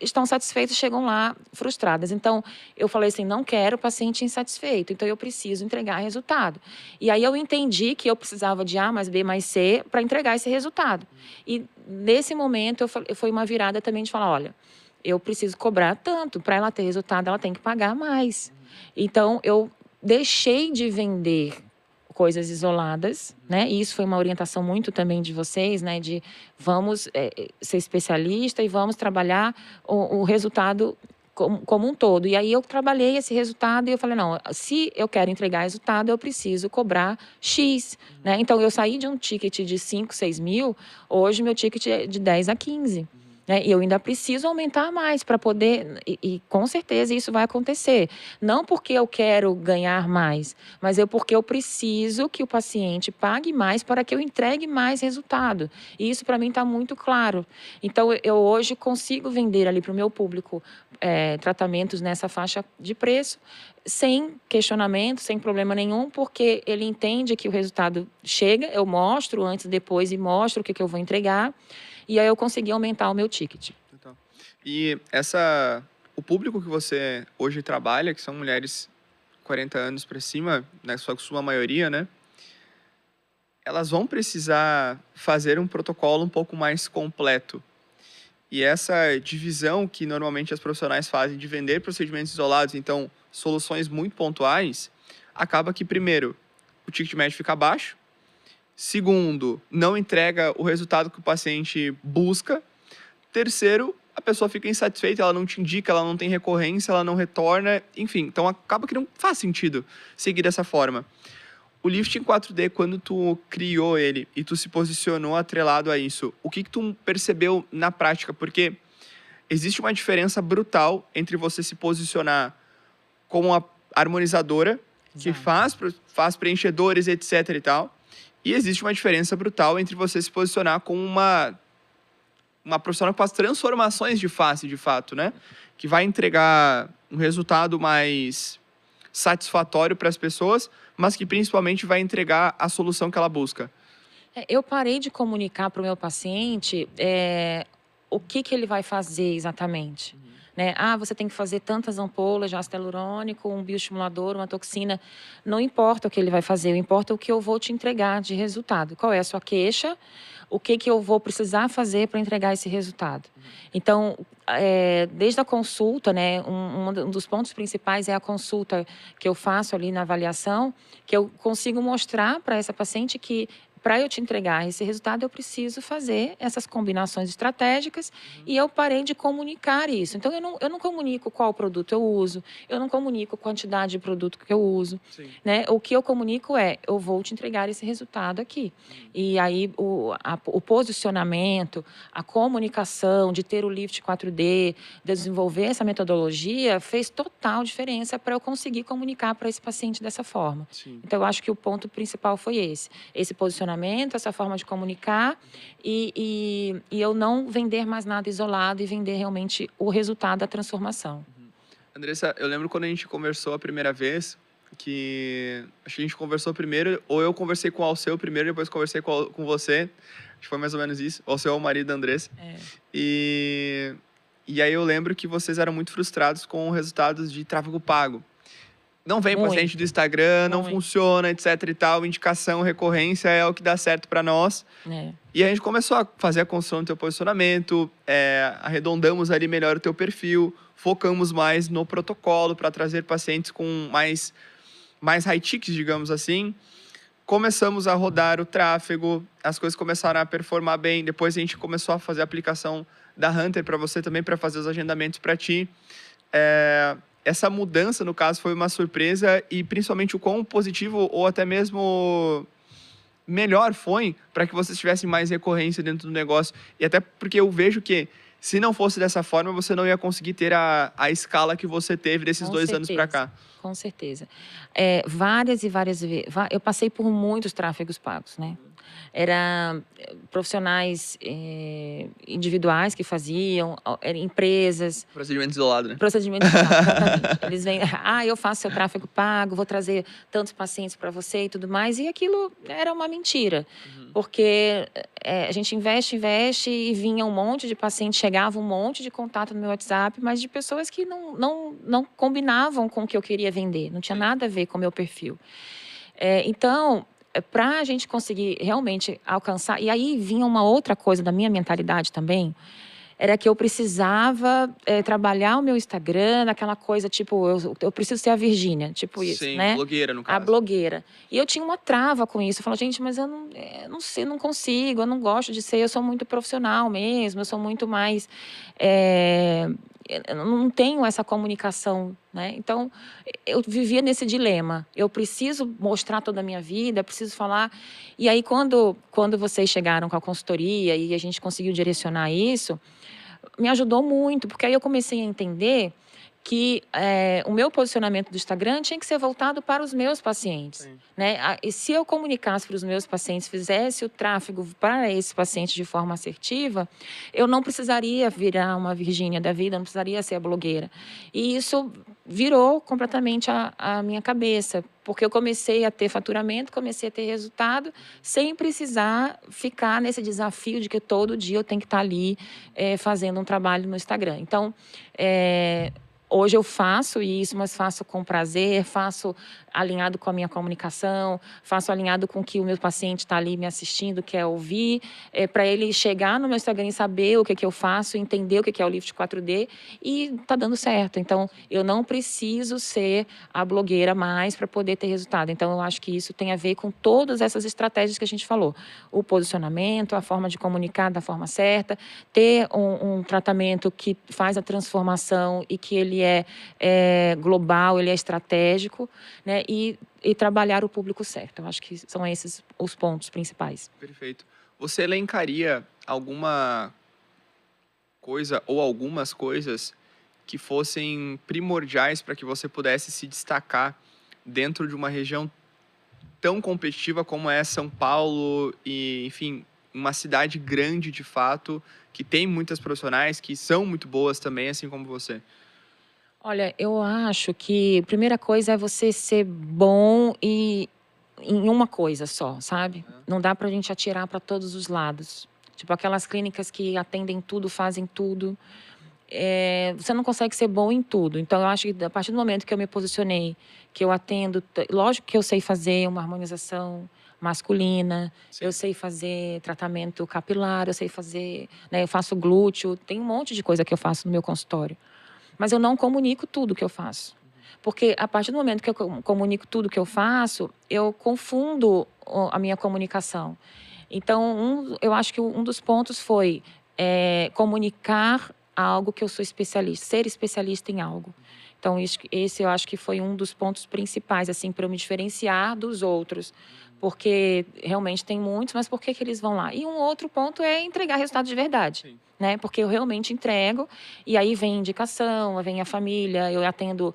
Speaker 2: estão satisfeitas, chegam lá frustradas. Então, eu falei assim, não quero paciente insatisfeito, então eu preciso entregar resultado. E aí eu entendi que eu precisava de A mais B mais C para entregar esse resultado. E nesse momento, foi uma virada também de falar, olha, eu preciso cobrar tanto, para ela ter resultado, ela tem que pagar mais. Então, eu deixei de vender coisas isoladas, né? E isso foi uma orientação muito também de vocês, né? De vamos ser especialista e vamos trabalhar o resultado como um todo. E aí eu trabalhei esse resultado e eu falei, não, se eu quero entregar resultado, eu preciso cobrar X, né? Então, eu saí de um ticket de 5, 6 mil, hoje meu ticket é de 10 a 15. E eu ainda preciso aumentar mais para poder... E com certeza isso vai acontecer. Não porque eu quero ganhar mais, mas porque eu preciso que o paciente pague mais para que eu entregue mais resultado. E isso para mim está muito claro. Então, eu hoje consigo vender ali para o meu público tratamentos nessa faixa de preço, sem questionamento, sem problema nenhum, porque ele entende que o resultado chega, eu mostro antes e depois e mostro o que eu vou entregar. E aí eu consegui aumentar o meu ticket.
Speaker 1: Então, e o público que você hoje trabalha, que são mulheres 40 anos para cima, na sua maioria, né? Elas vão precisar fazer um protocolo um pouco mais completo. E essa divisão que normalmente as profissionais fazem de vender procedimentos isolados, então soluções muito pontuais, acaba que, primeiro, o ticket médio fica baixo. Segundo, não entrega o resultado que o paciente busca. Terceiro, a pessoa fica insatisfeita, ela não te indica, ela não tem recorrência, ela não retorna, enfim. Então, acaba que não faz sentido seguir dessa forma. O lifting 4D, quando tu criou ele e tu se posicionou atrelado a isso, o que tu percebeu na prática? Porque existe uma diferença brutal entre você se posicionar como a harmonizadora, que faz preenchedores, etc e tal, e existe uma diferença brutal entre você se posicionar como uma profissional que faz transformações de face, de fato, né? Que vai entregar um resultado mais satisfatório para as pessoas, mas que principalmente vai entregar a solução que ela busca.
Speaker 2: Eu parei de comunicar para o meu paciente o que ele vai fazer exatamente. Né? Você tem que fazer tantas ampolas de ácido hialurônico, um bioestimulador, uma toxina. Não importa o que ele vai fazer, importa o que eu vou te entregar de resultado. Qual é a sua queixa? O que eu vou precisar fazer para entregar esse resultado? Então, desde a consulta, né, um dos pontos principais é a consulta que eu faço ali na avaliação, que eu consigo mostrar para essa paciente que para eu te entregar esse resultado, eu preciso fazer essas combinações estratégicas e eu parei de comunicar isso. Então, eu não comunico qual produto eu uso, eu não comunico a quantidade de produto que eu uso. Né? O que eu comunico eu vou te entregar esse resultado aqui. E aí, o posicionamento, a comunicação, de ter o Lift 4D, desenvolver essa metodologia, fez total diferença para eu conseguir comunicar para esse paciente dessa forma. Então, eu acho que o ponto principal foi esse posicionamento, essa forma de comunicar e eu não vender mais nada isolado e vender realmente o resultado da transformação.
Speaker 1: Andressa, eu lembro quando a gente conversou a primeira vez, que acho que a gente conversou primeiro, ou eu conversei com o Alceu primeiro, depois conversei com você, acho que foi mais ou menos isso. O Alceu é o marido da Andressa. E aí eu lembro que vocês eram muito frustrados com resultados de tráfego pago. Não vem paciente do Instagram, não funciona, etc e tal. Indicação, recorrência é o que dá certo para nós. E a gente começou a fazer a construção do teu posicionamento, arredondamos ali melhor o teu perfil, focamos mais no protocolo para trazer pacientes com mais high tickets, digamos assim. Começamos a rodar o tráfego, as coisas começaram a performar bem. Depois a gente começou a fazer a aplicação da Hunter para você também, para fazer os agendamentos para ti. Essa mudança, no caso, foi uma surpresa e principalmente o quão positivo ou até mesmo melhor foi para que vocês tivessem mais recorrência dentro do negócio? E até porque eu vejo que, se não fosse dessa forma, você não ia conseguir ter a escala que você teve desses
Speaker 2: Com
Speaker 1: 2 anos para
Speaker 2: certeza,
Speaker 1: cá.
Speaker 2: com certeza. Várias e várias vezes. Eu passei por muitos tráfegos pagos, né? Era profissionais individuais que faziam, eram empresas,
Speaker 1: Procedimento isolado, né?
Speaker 2: procedimento isolado, exatamente. Eles vêm, eu faço seu tráfego pago, vou trazer tantos pacientes para você e tudo mais. E aquilo era uma mentira, porque a gente investe e vinha um monte de pacientes, chegava um monte de contato no meu WhatsApp, mas de pessoas que não combinavam com o que eu queria vender, não tinha nada a ver com o meu perfil. Então, para a gente conseguir realmente alcançar... E aí vinha uma outra coisa da minha mentalidade também, era que eu precisava trabalhar o meu Instagram, naquela coisa, tipo, eu preciso ser a Virgínia, tipo isso,
Speaker 1: Sim,
Speaker 2: né?
Speaker 1: blogueira, no caso.
Speaker 2: A blogueira. E eu tinha uma trava com isso. Eu falava, gente, mas eu não sei, não consigo, eu não gosto de ser, eu sou muito profissional mesmo, eu sou muito mais... eu não tenho essa comunicação, né? Então, eu vivia nesse dilema. Eu preciso mostrar toda a minha vida, preciso falar. E aí, quando vocês chegaram com a consultoria e a gente conseguiu direcionar isso, me ajudou muito, porque aí eu comecei a entender que o meu posicionamento do Instagram tinha que ser voltado para os meus pacientes, né? E se eu comunicasse para os meus pacientes, fizesse o tráfego para esses pacientes de forma assertiva, eu não precisaria virar uma Virgínia da vida, não precisaria ser a blogueira. E isso virou completamente a minha cabeça, porque eu comecei a ter faturamento, comecei a ter resultado, sem precisar ficar nesse desafio de que todo dia eu tenho que estar ali fazendo um trabalho no Instagram. Então, hoje eu faço isso, mas faço com prazer, faço alinhado com a minha comunicação, faço alinhado com o que o meu paciente está ali me assistindo, quer ouvir, para ele chegar no meu Instagram e saber o que eu faço, entender o que é o Lift 4D, e está dando certo. Então, eu não preciso ser a blogueira mais para poder ter resultado. Então, eu acho que isso tem a ver com todas essas estratégias que a gente falou. O posicionamento, a forma de comunicar da forma certa, ter um tratamento que faz a transformação e que ele é global, ele é estratégico, né? E trabalhar o público certo. Eu acho que são esses os pontos principais.
Speaker 1: Perfeito. Você elencaria alguma coisa ou algumas coisas que fossem primordiais para que você pudesse se destacar dentro de uma região tão competitiva como é São Paulo e, enfim, uma cidade grande de fato, que tem muitas profissionais que são muito boas também, assim como você?
Speaker 2: Olha, eu acho que a primeira coisa é você ser bom em uma coisa só, sabe? Não dá pra gente atirar para todos os lados. Tipo, aquelas clínicas que atendem tudo, fazem tudo. Você não consegue ser bom em tudo. Então, eu acho que a partir do momento que eu me posicionei, que eu atendo... Lógico que eu sei fazer uma harmonização masculina,
Speaker 1: Sim.
Speaker 2: eu sei fazer tratamento capilar, eu sei fazer... né, eu faço glúteo, tem um monte de coisa que eu faço no meu consultório. Mas eu não comunico tudo que eu faço. Porque a partir do momento que eu comunico tudo que eu faço, eu confundo a minha comunicação. Então, eu acho que um dos pontos foi comunicar algo que eu sou especialista, ser especialista em algo. Então, esse eu acho que foi um dos pontos principais, assim, para eu me diferenciar dos outros. Porque realmente tem muitos, mas por que eles vão lá? E um outro ponto é entregar resultado de verdade.
Speaker 1: Sim.
Speaker 2: Né? Porque eu realmente entrego, e aí vem indicação, vem a família, eu atendo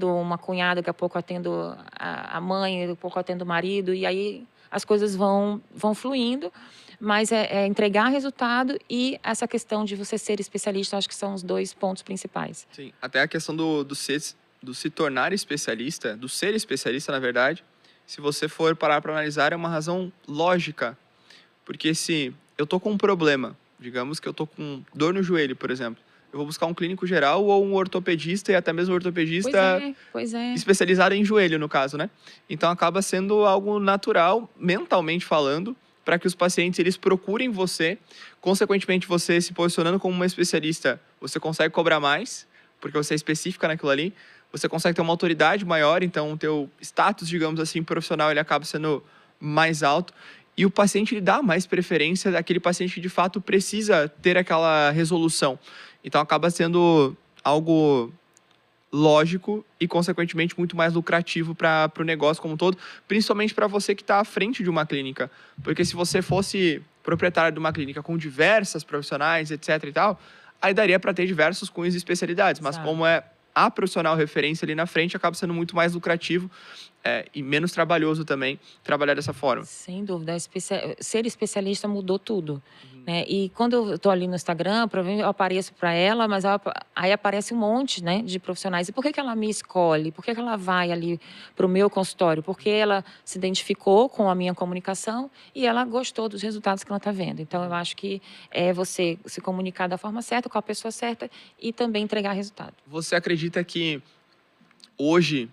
Speaker 2: uma cunhada, daqui a pouco atendo a mãe, daqui a pouco atendo o marido, e aí as coisas vão fluindo, mas entregar resultado e essa questão de você ser especialista, acho que são os 2 pontos principais.
Speaker 1: Sim, até a questão do se tornar especialista, do ser especialista, na verdade, se você for parar para analisar, é uma razão lógica. Porque se eu tô com um problema, digamos que eu tô com dor no joelho, por exemplo, eu vou buscar um clínico geral ou um ortopedista, e até mesmo um ortopedista
Speaker 2: Pois é.
Speaker 1: especializado em joelho, no caso, né? Então, acaba sendo algo natural, mentalmente falando, para que os pacientes eles procurem você. Consequentemente, você se posicionando como uma especialista, você consegue cobrar mais, porque você é específica naquilo ali. Você consegue ter uma autoridade maior, então o teu status, digamos assim, profissional, ele acaba sendo mais alto. E o paciente ele dá mais preferência daquele paciente que, de fato, precisa ter aquela resolução. Então, acaba sendo algo lógico e, consequentemente, muito mais lucrativo para o negócio como um todo, principalmente para você que está à frente de uma clínica. Porque se você fosse proprietário de uma clínica com diversas profissionais, etc. e tal, aí daria para ter diversos cunhos e especialidades. Mas como é a profissional referência ali na frente, acaba sendo muito mais lucrativo e menos trabalhoso também trabalhar dessa forma.
Speaker 2: Sem dúvida. Ser especialista mudou tudo. Né? E quando eu estou ali no Instagram, provavelmente eu apareço para ela, mas aí aparece um monte, né, de profissionais. E por que ela me escolhe? Por que ela vai ali para o meu consultório? Porque ela se identificou com a minha comunicação e ela gostou dos resultados que ela está vendo. Então, eu acho que é você se comunicar da forma certa, com a pessoa certa e também entregar resultado.
Speaker 1: Você acredita que hoje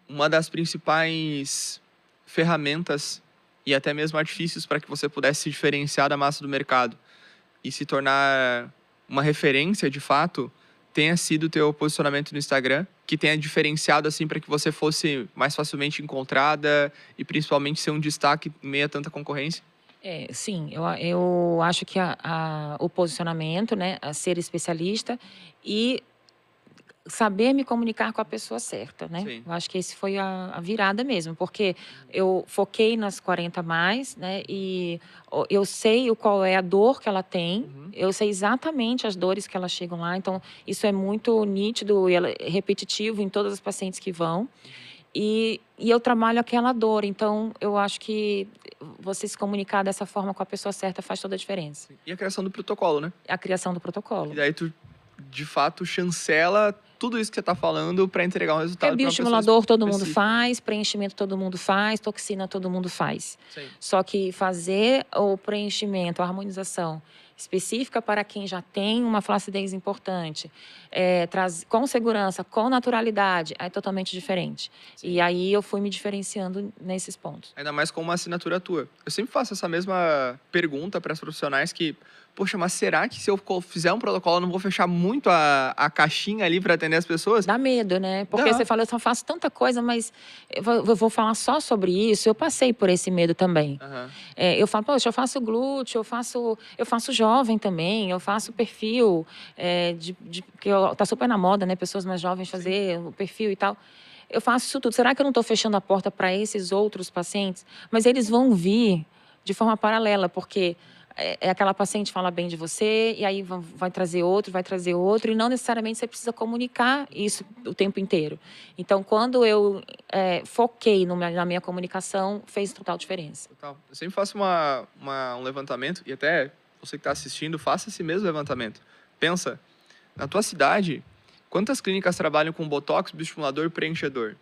Speaker 1: uma das principais ferramentas e até mesmo artifícios para que você pudesse se diferenciar da massa do mercado e se tornar uma referência de fato, tenha sido o teu posicionamento no Instagram, que tenha diferenciado assim para que você fosse mais facilmente encontrada e principalmente ser um destaque em meio a tanta concorrência?
Speaker 2: Sim, eu acho que o posicionamento, né, a ser especialista e saber me comunicar com a pessoa certa, né?
Speaker 1: Sim.
Speaker 2: Eu acho que esse foi a virada mesmo, porque eu foquei nas 40 mais, né? E eu sei qual é a dor que ela tem, eu sei exatamente as dores que elas chegam lá, então isso é muito nítido e repetitivo em todas as pacientes que vão. E eu trabalho aquela dor, então eu acho que você se comunicar dessa forma com a pessoa certa faz toda a diferença.
Speaker 1: E a criação do protocolo, né?
Speaker 2: A criação do protocolo.
Speaker 1: E daí tu, de fato, chancela tudo isso que você está falando para entregar um resultado.
Speaker 2: Bioestimulador todo mundo faz, preenchimento todo mundo faz, toxina todo mundo faz.
Speaker 1: Sim.
Speaker 2: Só que fazer o preenchimento, a harmonização específica para quem já tem uma flacidez importante, com segurança, com naturalidade, é totalmente diferente. Sim. E aí eu fui me diferenciando nesses pontos.
Speaker 1: Ainda mais com uma assinatura tua. Eu sempre faço essa mesma pergunta para as profissionais que, poxa, mas será que se eu fizer um protocolo eu não vou fechar muito a caixinha ali para atender as pessoas?
Speaker 2: Dá medo, né? Porque você fala, eu só faço tanta coisa, mas eu vou falar só sobre isso. Eu passei por esse medo também. Eu falo, poxa, eu faço glúteo, eu faço jovem também, eu faço perfil, que tá super na moda, né? Pessoas mais jovens fazer o perfil e tal. Eu faço isso tudo. Será que eu não estou fechando a porta para esses outros pacientes? Mas eles vão vir de forma paralela, porque aquela paciente fala bem de você, e aí vai trazer outro, e não necessariamente você precisa comunicar isso o tempo inteiro. Então, quando eu foquei na minha comunicação, fez total diferença.
Speaker 1: Total. Eu sempre faço um levantamento, e até você que está assistindo, faça esse mesmo levantamento. Pensa, na tua cidade, quantas clínicas trabalham com botox, bioestimulador e preenchedor?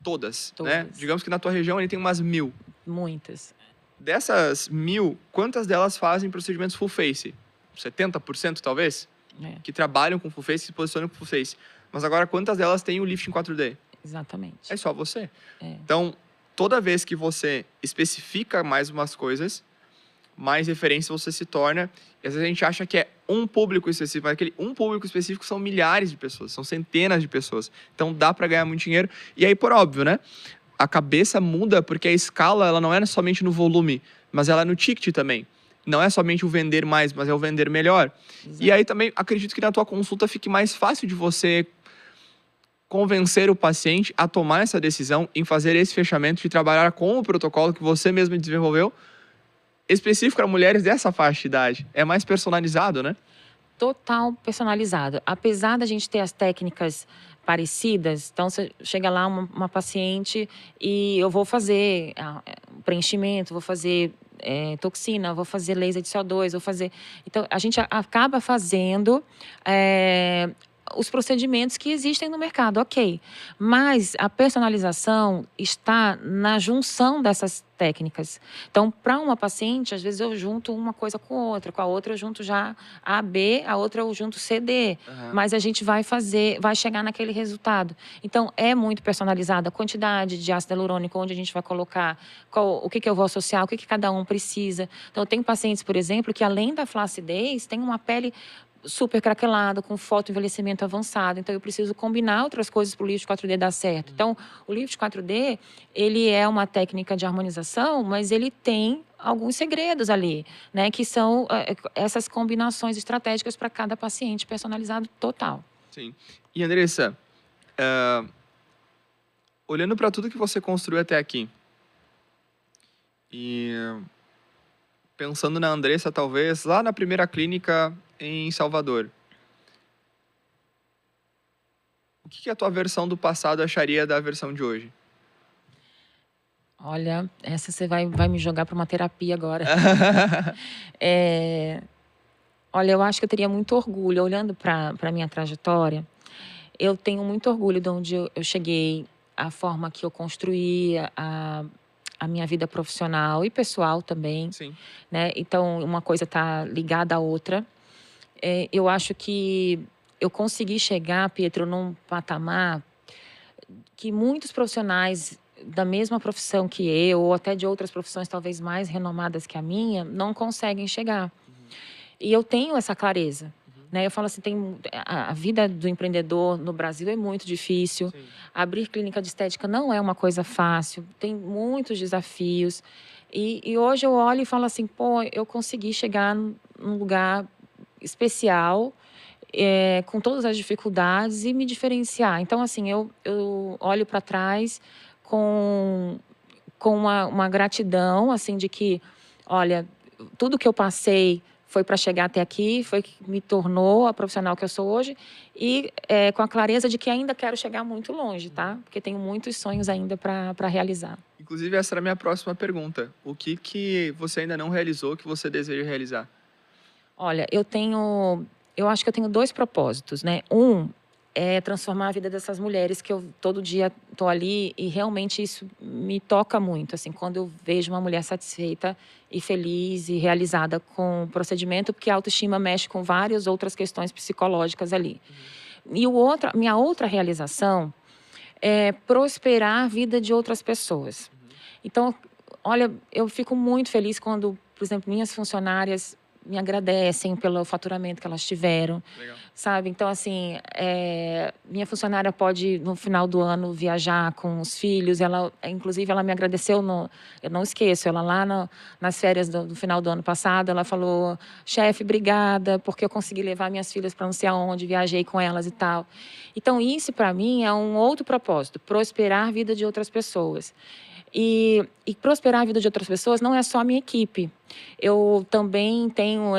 Speaker 1: Todas, né? Digamos que na tua região ele tem umas 1000.
Speaker 2: Muitas.
Speaker 1: Dessas 1000, quantas delas fazem procedimentos full face? 70% talvez? Que trabalham com full face e se posicionam com full face. Mas agora, quantas delas têm o lifting 4D?
Speaker 2: Exatamente.
Speaker 1: É só você. Então, toda vez que você especifica mais umas coisas, mais referência você se torna. E às vezes a gente acha que é um público específico, mas aquele um público específico são milhares de pessoas, são centenas de pessoas. Então, dá para ganhar muito dinheiro. E aí, por óbvio, né? A cabeça muda porque a escala ela não é somente no volume, mas ela é no ticket também. Não é somente o vender mais, mas é o vender melhor. Exato. E aí também acredito que na tua consulta fique mais fácil de você convencer o paciente a tomar essa decisão em fazer esse fechamento de trabalhar com o protocolo que você mesmo desenvolveu, específico para mulheres dessa faixa de idade. É mais personalizado, né?
Speaker 2: Total personalizado. Apesar da gente ter as técnicas parecidas, então você chega lá uma paciente e eu vou fazer preenchimento, vou fazer toxina, vou fazer laser de CO2, vou fazer... Então, a gente acaba fazendo os procedimentos que existem no mercado, ok. Mas a personalização está na junção dessas técnicas. Então, para uma paciente, às vezes eu junto uma coisa com a outra eu junto já A, B, a outra eu junto C, D. Mas a gente vai chegar naquele resultado. Então, é muito personalizado a quantidade de ácido hialurônico, onde a gente vai colocar, o que eu vou associar, o que cada um precisa. Então, eu tenho pacientes, por exemplo, que além da flacidez, tem uma pele super craquelado, com fotoenvelhecimento avançado. Então, eu preciso combinar outras coisas para o Lift 4D dar certo. Então, o Lift 4D, ele é uma técnica de harmonização, mas ele tem alguns segredos ali, né? Que são essas combinações estratégicas para cada paciente, personalizado total.
Speaker 1: Sim. E Andressa, ah, olhando para tudo que você construiu até aqui, e pensando na Andressa, talvez, lá na primeira clínica em Salvador, o que que a tua versão do passado acharia da versão de hoje?
Speaker 2: Olha, essa você vai me jogar para uma terapia agora. É, olha, eu acho que eu teria muito orgulho, olhando para a minha trajetória, eu tenho muito orgulho de onde eu cheguei, a forma que eu construí a minha vida profissional e pessoal também,
Speaker 1: Sim,
Speaker 2: né? Então, uma coisa está ligada à outra. Eu acho que eu consegui chegar, Pietro, num patamar que muitos profissionais da mesma profissão que eu, ou até de outras profissões talvez mais renomadas que a minha, não conseguem chegar. E eu tenho essa clareza. Né? Eu falo assim, a vida do empreendedor no Brasil é muito difícil.
Speaker 1: sim.
Speaker 2: Abrir clínica de estética não é uma coisa fácil, tem muitos desafios. E hoje eu olho e falo assim, pô, eu consegui chegar num lugar especial, com todas as dificuldades e me diferenciar. Então, assim, eu olho para trás com, com uma gratidão, assim, de que, olha, tudo que eu passei foi para chegar até aqui, foi que me tornou a profissional que eu sou hoje e com a clareza de que ainda quero chegar muito longe, tá? Porque tenho muitos sonhos ainda para realizar.
Speaker 1: Inclusive, essa era a minha próxima pergunta. O que que você ainda não realizou que você deseja realizar?
Speaker 2: Olha, eu acho que eu tenho dois propósitos, né? Um é transformar a vida dessas mulheres que eu todo dia tô ali e realmente isso me toca muito, assim, quando eu vejo uma mulher satisfeita e feliz e realizada com o procedimento, porque a autoestima mexe com várias outras questões psicológicas ali. E minha outra realização é prosperar a vida de outras pessoas. Então, olha, eu fico muito feliz quando, por exemplo, minhas funcionárias me agradecem pelo faturamento que elas tiveram,
Speaker 1: Legal.
Speaker 2: sabe? Então, assim, minha funcionária pode, no final do ano, viajar com os filhos. Inclusive, ela me agradeceu, eu não esqueço, ela lá nas férias do final do ano passado, ela falou, chefe, obrigada, porque eu consegui levar minhas filhas para não sei aonde, viajei com elas e tal. Então, isso, para mim, é um outro propósito, prosperar a vida de outras pessoas. E prosperar a vida de outras pessoas não é só a minha equipe. Eu também tenho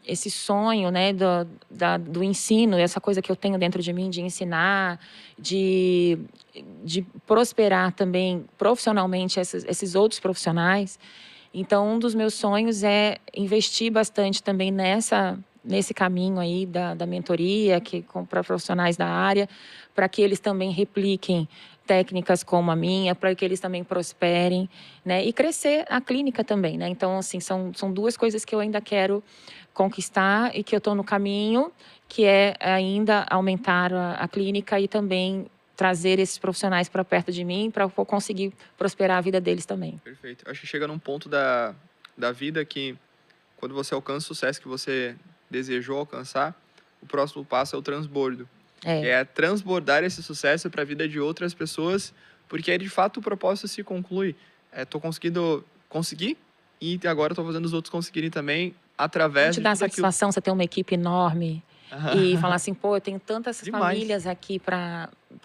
Speaker 2: esse sonho, né, do ensino, essa coisa que eu tenho dentro de mim de ensinar, de prosperar também profissionalmente esses outros profissionais. Então, um dos meus sonhos é investir bastante também nesse caminho aí da mentoria, para profissionais da área, para que eles também repliquem técnicas como a minha, para que eles também prosperem, né? E crescer a clínica também, né? Então, assim, são duas coisas que eu ainda quero conquistar e que eu estou no caminho, que é ainda aumentar a clínica e também trazer esses profissionais para perto de mim, para eu conseguir prosperar a vida deles também.
Speaker 1: Perfeito. Acho que chega num ponto da vida que, quando você alcança o sucesso que você desejou alcançar, o próximo passo é o transbordo. Que é transbordar esse sucesso para a vida de outras pessoas, porque aí, de fato, o propósito se conclui. Tô conseguir, e agora estou fazendo os outros conseguirem também,
Speaker 2: Não
Speaker 1: através
Speaker 2: te
Speaker 1: de
Speaker 2: dá
Speaker 1: tudo aquilo.
Speaker 2: satisfação você ter uma equipe enorme e falar assim, pô, eu tenho tantas
Speaker 1: Demais.
Speaker 2: famílias aqui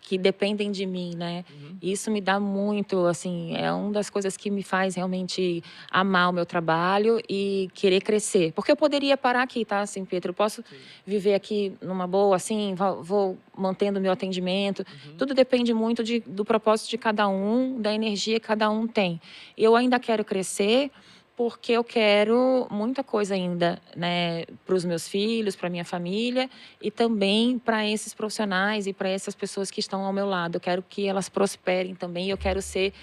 Speaker 2: que dependem de mim, né? Isso me dá muito, assim, é uma das coisas que me faz realmente amar o meu trabalho e querer crescer. Porque eu poderia parar aqui, tá, assim, Pedro? Eu posso viver aqui numa boa, assim, vou mantendo o meu atendimento. Tudo depende muito do propósito de cada um, da energia que cada um tem. Eu ainda quero crescer, porque eu quero muita coisa ainda, né, para os meus filhos, para minha família e também para esses profissionais e para essas pessoas que estão ao meu lado. Eu quero que elas prosperem também. Eu quero ser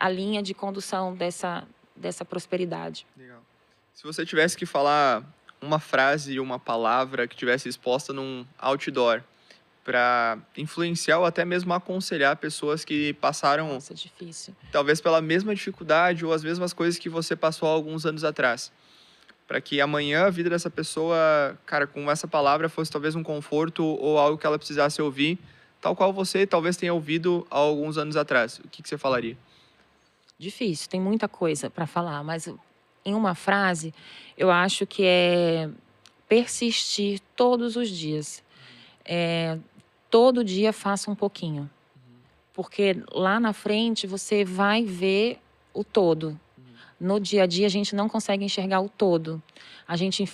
Speaker 2: a linha de condução dessa prosperidade.
Speaker 1: Legal. Se você tivesse que falar uma frase, uma palavra que tivesse exposta num outdoor para influenciar ou até mesmo aconselhar pessoas que passaram,
Speaker 2: Nossa, difícil.
Speaker 1: talvez pela mesma dificuldade ou as mesmas coisas que você passou há alguns anos atrás, para que amanhã a vida dessa pessoa, cara, com essa palavra fosse talvez um conforto ou algo que ela precisasse ouvir, tal qual você talvez tenha ouvido há alguns anos atrás. O que você falaria?
Speaker 2: Difícil, tem muita coisa para falar, mas em uma frase, eu acho que é persistir todos os dias. todo dia faça um pouquinho. Porque lá na frente você vai ver o todo. No dia a dia a gente não consegue enxergar o todo. A gente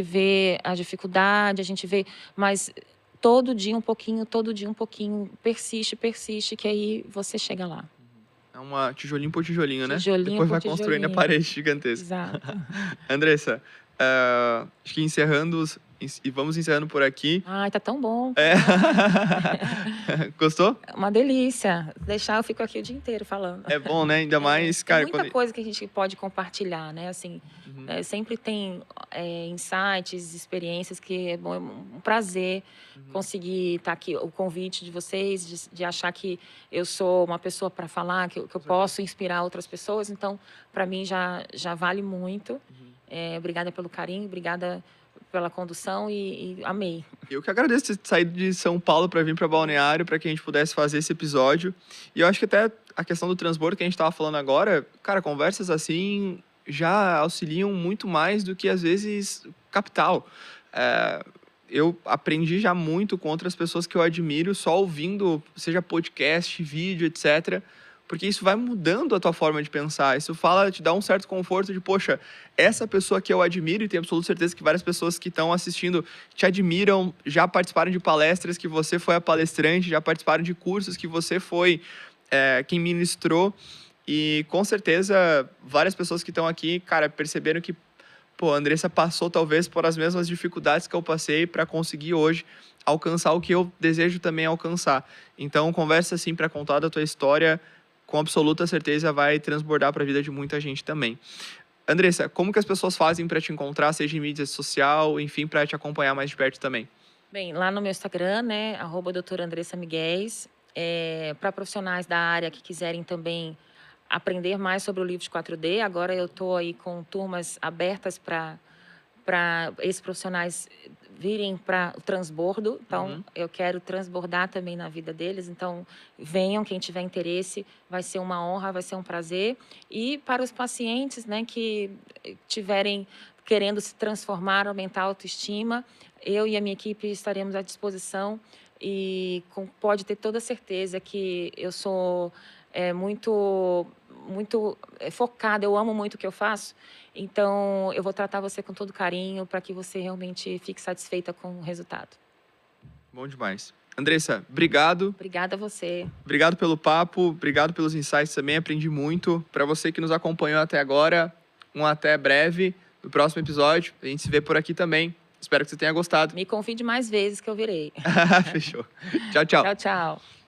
Speaker 2: vê a dificuldade, a gente vê... Mas todo dia um pouquinho, persiste, que aí você chega lá.
Speaker 1: É uma tijolinho por tijolinho, né?
Speaker 2: Tijolinho
Speaker 1: Depois
Speaker 2: por
Speaker 1: vai construindo a
Speaker 2: tijolinho.
Speaker 1: parede gigantesca.
Speaker 2: Exato.
Speaker 1: Andressa, acho que e vamos encerrando por aqui.
Speaker 2: Ai, tá tão bom.
Speaker 1: Gostou?
Speaker 2: Uma delícia. Deixar, eu fico aqui o dia inteiro falando.
Speaker 1: É bom, né? Ainda mais, cara...
Speaker 2: Tem muita coisa que a gente pode compartilhar, né? Assim, sempre tem insights, experiências que é bom, é um prazer conseguir estar aqui. O convite de vocês, de achar que eu sou uma pessoa para falar, que eu posso inspirar outras pessoas. Então, para mim, já vale muito. Obrigada pelo carinho, obrigada pela condução e amei.
Speaker 1: Eu que agradeço ter saído de São Paulo para vir para Balneário, para que a gente pudesse fazer esse episódio. E eu acho que até a questão do transbordo que a gente estava falando agora, cara, conversas assim já auxiliam muito mais do que, às vezes, capital. Eu aprendi já muito com outras pessoas que eu admiro, só ouvindo, seja podcast, vídeo, etc., porque isso vai mudando a tua forma de pensar. Isso te dá um certo conforto de, poxa, essa pessoa que eu admiro, e tenho absoluta certeza que várias pessoas que estão assistindo te admiram, já participaram de palestras que você foi a palestrante, já participaram de cursos que você foi quem ministrou. E, com certeza, várias pessoas que estão aqui, cara, perceberam que, pô, a Andressa passou talvez por as mesmas dificuldades que eu passei para conseguir hoje alcançar o que eu desejo também alcançar. Então, conversa assim para contar da tua história, com absoluta certeza vai transbordar para a vida de muita gente também. Andressa, como que as pessoas fazem para te encontrar, seja em mídia social, enfim, para te acompanhar mais de perto também?
Speaker 2: Bem, lá no meu Instagram, né, @doutora Andressa Miguéis, para profissionais da área que quiserem também aprender mais sobre o livro de 4D, agora eu estou aí com turmas abertas para esses profissionais virem para o transbordo. Então, eu quero transbordar também na vida deles. Então, venham, quem tiver interesse, vai ser uma honra, vai ser um prazer. E para os pacientes, né, que tiverem querendo se transformar, aumentar a autoestima, eu e a minha equipe estaremos à disposição e pode ter toda certeza que eu sou muito focada, eu amo muito o que eu faço. Então, eu vou tratar você com todo carinho para que você realmente fique satisfeita com o resultado.
Speaker 1: Bom demais. Andressa, obrigado.
Speaker 2: Obrigada a você.
Speaker 1: Obrigado pelo papo, obrigado pelos insights também, aprendi muito. Para você que nos acompanhou até agora, até breve, no próximo episódio. A gente se vê por aqui também. Espero que você tenha gostado.
Speaker 2: Me convide mais vezes que eu virei.
Speaker 1: Fechou. Tchau, tchau.
Speaker 2: Tchau, tchau.